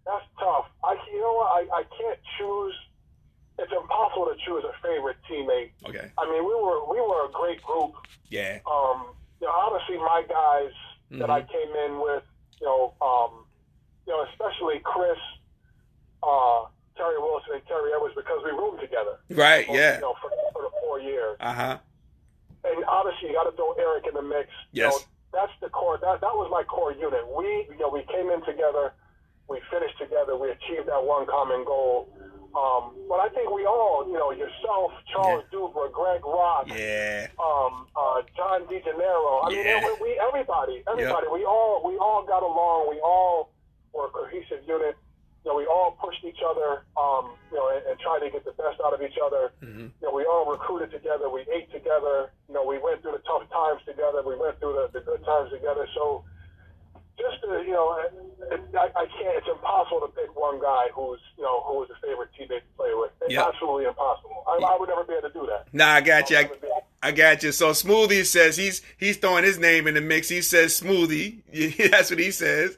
That's tough. You know what? I can't choose. It's impossible to choose a favorite teammate. Okay. I mean, we were a great group. Yeah. Obviously my guys that I came in with, especially Chris, Terry Wilson and Terry Edwards because we roomed together. Right. For, Yeah. For the 4 years. Uh-huh. And obviously, you got to throw Eric in the mix. Yes. That's the core. That was my core unit. We came in together. We finished together. We achieved that one common goal. But I think we all, yourself, Charles Dubra, Greg Rock, John DeGennaro. I mean, everybody. Yep. We all got along. We all were a cohesive unit. We all pushed each other, and tried to get the best out of each other. Mm-hmm. We all recruited together. We ate together. We went through the tough times together. We went through the good times together. So, just to, I can't. It's impossible to pick one guy who was a favorite teammate to play with. It's absolutely impossible. I would never be able to do that. Nah, I got you. I got you. So Smoothie says he's throwing his name in the mix. He says Smoothie. That's what he says.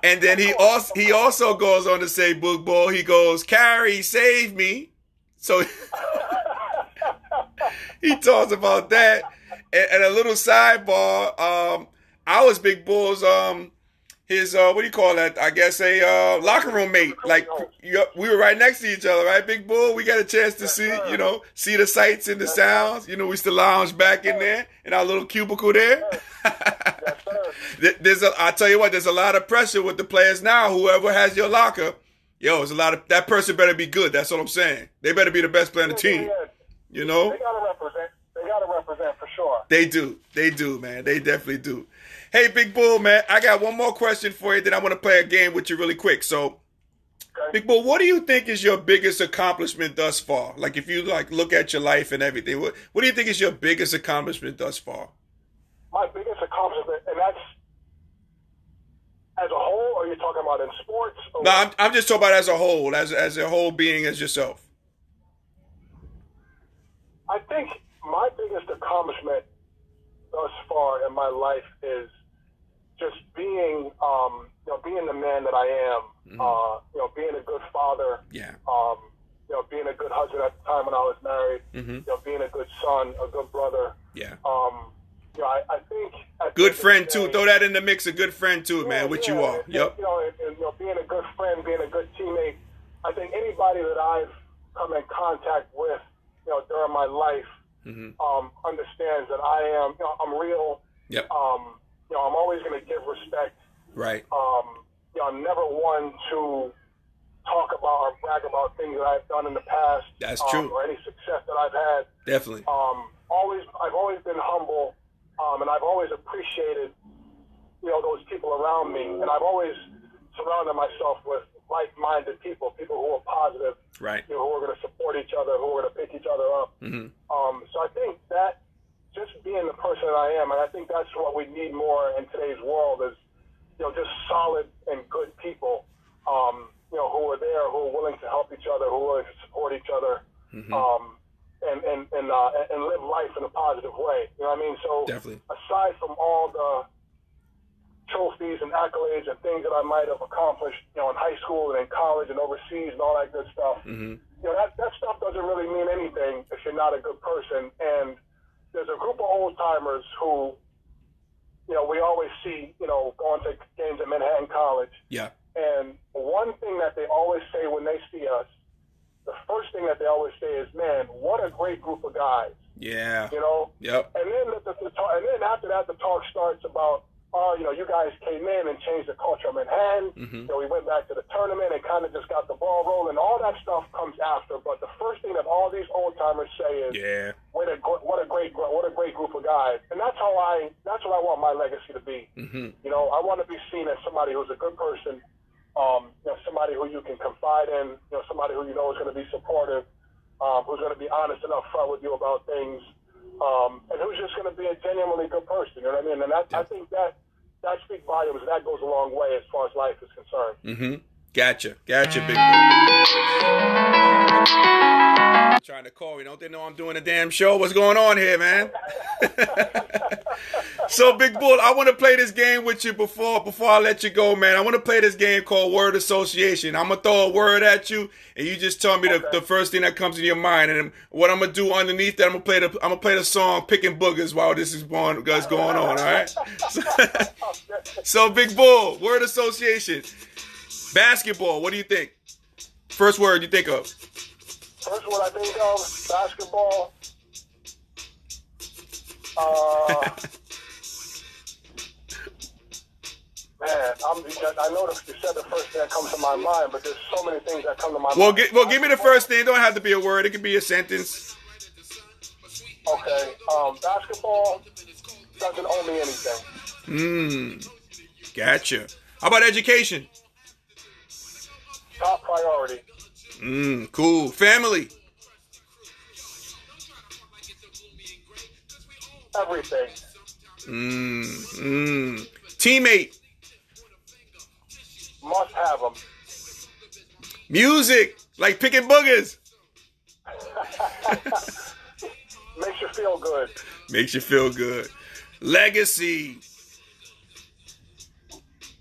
And then he also goes on to say, Book Ball, he goes, Carrie, save me. So he talks about that. And a little sidebar, I was Big Bull's his what do you call that? I guess a locker room mate. Like we were right next to each other, right, Big Bull? We got a chance to see the sights and the sounds. We used to lounge back in there in our little cubicle there. I tell you what, there's a lot of pressure with the players now. Whoever has your locker, there's a lot of that person better be good. That's what I'm saying. They better be the best player on the team. They gotta represent. They gotta represent for sure. They do, man. They definitely do. Hey, Big Bull, man, I got one more question for you. Then I want to play a game with you really quick. So, Big Bull, what do you think is your biggest accomplishment thus far? Like, if you look at your life and everything, what do you think is your biggest accomplishment thus far? My biggest accomplishment, and that's as a whole, or are you talking about in sports? No, I'm just talking about as a whole, as a whole being as yourself. I think my biggest accomplishment thus far in my life is just being, being the man that I am. Mm-hmm. Being a good father. Yeah. Being a good husband at the time when I was married. Mm-hmm. Being a good son, a good brother. Yeah. I think good friend too. Throw that in the mix. A good friend too, man. Which you are. Yep. Being a good friend, being a good teammate. I think anybody that I've come in contact with, during my life, understands that I am. I'm real. Yep. I'm always going to give respect. Right. I'm never one to talk about or brag about things that I've done in the past. That's true. Or any success that I've had. Definitely. I've always been humble, and I've always appreciated, those people around me, and I've always surrounded myself with like-minded people who are positive, right? Who are going to support each other, who are going to pick each other up. Mm-hmm. So I think that just being the person that I am, and I think that's what we need more in today's world is, just solid and good people, who are there, who are willing to help each other, who are willing to support each other, mm-hmm. And live life in a positive way. You know what I mean? So definitely. Aside from all the trophies and accolades and things that I might have accomplished, in high school and in college and overseas and all that good stuff, mm-hmm. That stuff doesn't really mean anything if you're not a good person. And there's a group of old timers who, we always see, going to games at Manhattan College. Yeah. And one thing that they always say when they see us, the first thing that they always say is, "Man, what a great group of guys." Yeah. Yep. And then and then after that, the talk starts about, you guys came in and changed the culture of Manhattan. Mm-hmm. We went back to the tournament and kind of just got the ball rolling. All that stuff comes after. But the first thing that all these old timers say is, "Yeah, what a great group of guys." And that's what I want my legacy to be. Mm-hmm. I want to be seen as somebody who's a good person. Somebody who you can confide in, somebody who is going to be supportive, who's going to be honest and upfront with you about things, and who's just going to be a genuinely good person. You know what I mean? And I think that speaks volumes. That goes a long way as far as life is concerned. Mm-hmm. Gotcha, Big Bull. Trying to call me. Don't they know I'm doing a damn show? What's going on here, man? So, Big Bull, I want to play this game with you before I let you go, man. I want to play this game called Word Association. I'm going to throw a word at you, and you just tell me the first thing that comes to your mind. And what I'm going to do underneath that, I'm going to play the song Picking Boogers while this is going on, all right? So, Big Bull, Word Association. Basketball, what do you think? First word you think of? First word I think of, basketball. Man, I know that you said the first thing that comes to my mind, but there's so many things that come to my mind. Well, give me the first thing. It don't have to be a word. It can be a sentence. Okay. Basketball doesn't owe me anything. Gotcha. How about education? Top priority. Cool. Family? Everything. Teammate? Must have them. Music? Like picking boogers? Makes you feel good. Makes you feel good. Legacy?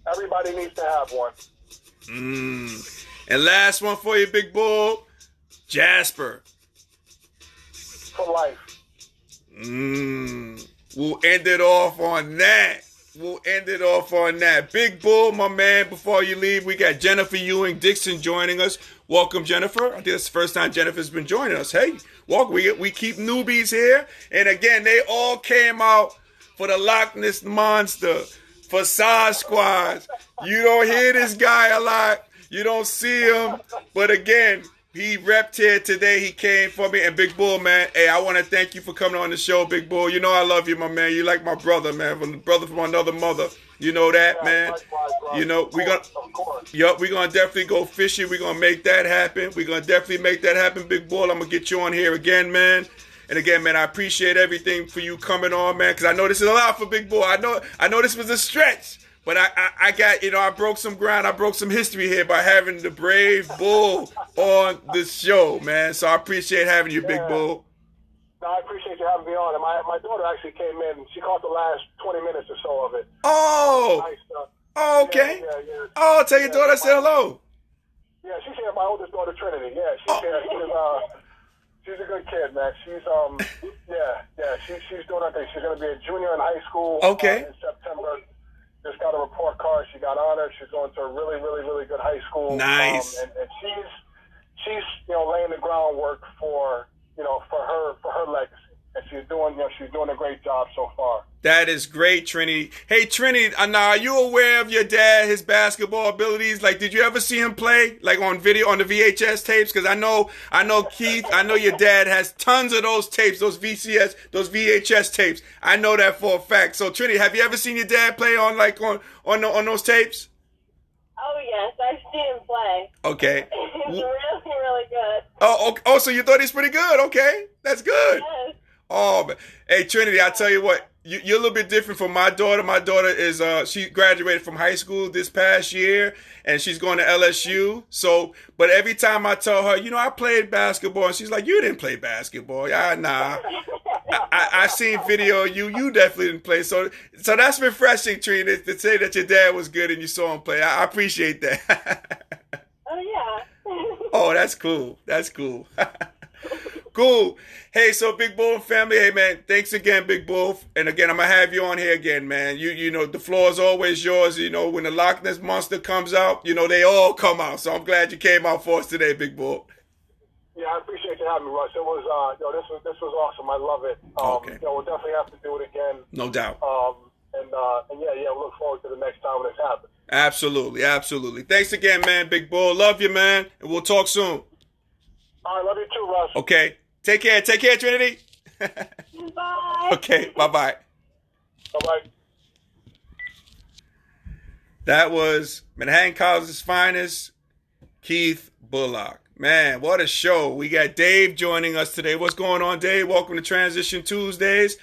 Everybody needs to have one. And last one for you, Big Bull. Jasper? For life. We'll end it off on that. Big Bull, my man, before you leave, we got Jennifer Ewing Dixon joining us. Welcome, Jennifer. I think it's the first time Jennifer's been joining us. Hey, welcome. We keep newbies here. And again, they all came out for the Loch Ness Monster, for Sasquatch. You don't hear this guy a lot. You don't see him. But again, he repped here today. He came for me. And Big Bull, man, hey, I want to thank you for coming on the show, Big Bull. You know I love you, my man. You like my brother, man. Brother from another mother. You know that, man. You know, we're gonna definitely go fishing. We're gonna make that happen. We're gonna definitely make that happen, Big Bull. I'm gonna get you on here again, man. And again, man, I appreciate everything for you coming on, man, because I know this is a lot for Big Bull. I know this was a stretch. But I got, I broke some ground. I broke some history here by having the Brave Bull on the show, man. So I appreciate having you, Big Bull. No, I appreciate you having me on. And my daughter actually came in. She caught the last 20 minutes or so of it. Oh. Nice stuff. Oh, okay. Yeah. Oh, tell your daughter I said hello. Yeah, she's here. My oldest daughter, Trinity. Yeah, she's here. She's a good kid, man. She's she's doing her thing. She's going to be a junior in high school. Okay. In September. Just got a report card. She got honored. She's going to a really, really, really good high school. Nice. And she's laying the groundwork for her legacy. And she's doing a great job so far. That is great, Trinity. Hey, Trinity, now are you aware of your dad, his basketball abilities? Like, did you ever see him play, like on video, on the VHS tapes? Because I know Keith, I know your dad has tons of those tapes, those VHS tapes. I know that for a fact. So, Trinity, have you ever seen your dad play on those tapes? Oh, yes, I've seen him play. Okay. He's really, really good. Oh, so you thought he's pretty good? Okay, that's good. Yes. Oh, man. Hey, Trinity, I tell you what, you're a little bit different from my daughter. My daughter is, she graduated from high school this past year, and she's going to LSU. So, but every time I tell her, I played basketball, and she's like, you didn't play basketball. Yeah, nah. I seen video of you. You definitely didn't play. So that's refreshing, Trinity, to say that your dad was good and you saw him play. I appreciate that. Oh, yeah. Oh, that's cool. That's cool. Cool. Hey, so Big Bull family, hey man, thanks again, Big Bull. And again, I'm gonna have you on here again, man. You know, the floor is always yours. When the Loch Ness Monster comes out, they all come out. So I'm glad you came out for us today, Big Bull. Yeah, I appreciate you having me, Russ. It was, this was awesome. I love it. Okay. We'll definitely have to do it again. No doubt. And we look forward to the next time when this happens. Absolutely. Thanks again, man, Big Bull. Love you, man, and we'll talk soon. All right, love you too, Russ. Okay. Take care, Trinity. Bye. Okay, bye-bye. Bye-bye. That was Manhattan College's finest, Keith Bullock. Man, what a show. We got Dave joining us today. What's going on, Dave? Welcome to Transition Tuesdays.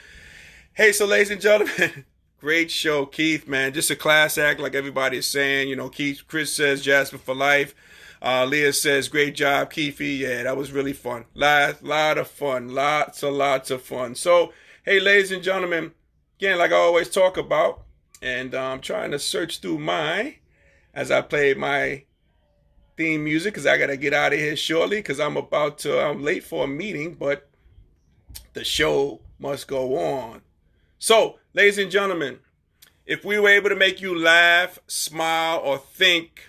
Hey, so ladies and gentlemen, great show, Keith, man. Just a class act like everybody is saying. Chris says Jasper for life. Leah says, great job, Keefy. Yeah, that was really fun. Lot of fun. Lots of fun. So, hey, ladies and gentlemen, again, like I always talk about, and I'm trying to search through as I play my theme music, because I got to get out of here shortly, because I'm late for a meeting, but the show must go on. So, ladies and gentlemen, if we were able to make you laugh, smile, or think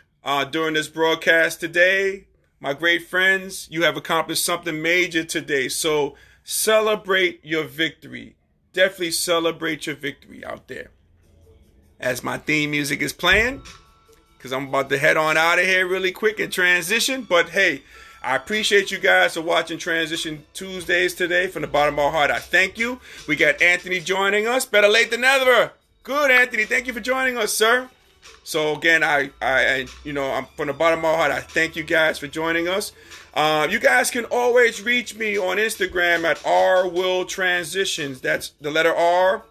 during this broadcast today, my great friends, you have accomplished something major today. So celebrate your victory. Definitely celebrate your victory out there. As my theme music is playing, because I'm about to head on out of here really quick and transition. But hey, I appreciate you guys for watching Transition Tuesdays today. From the bottom of my heart, I thank you. We got Anthony joining us. Better late than never. Good, Anthony. Thank you for joining us, sir. So again, I'm from the bottom of my heart, I thank you guys for joining us. You guys can always reach me on Instagram at rwilltransitions. That's the letter R,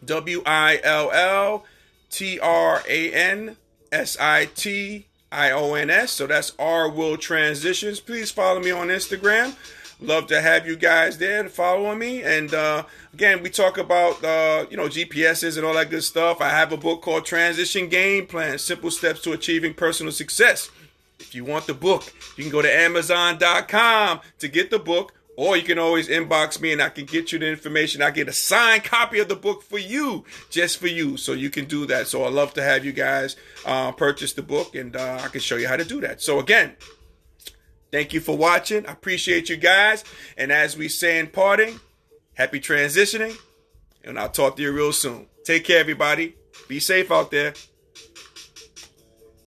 WILLTRANSITIONS. So that's rwilltransitions. Please follow me on Instagram. Love to have you guys there following me. And again, we talk about GPSs and all that good stuff. I have a book called Transition Game Plan: Simple Steps to Achieving Personal Success. If you want the book, you can go to Amazon.com to get the book, or you can always inbox me and I can get you the information. I get a signed copy of the book for you, just for you, so you can do that. So I'd love to have you guys purchase the book, and I can show you how to do that. So again, thank you for watching. I appreciate you guys. And as we say in parting, happy transitioning. And I'll talk to you real soon. Take care, everybody. Be safe out there.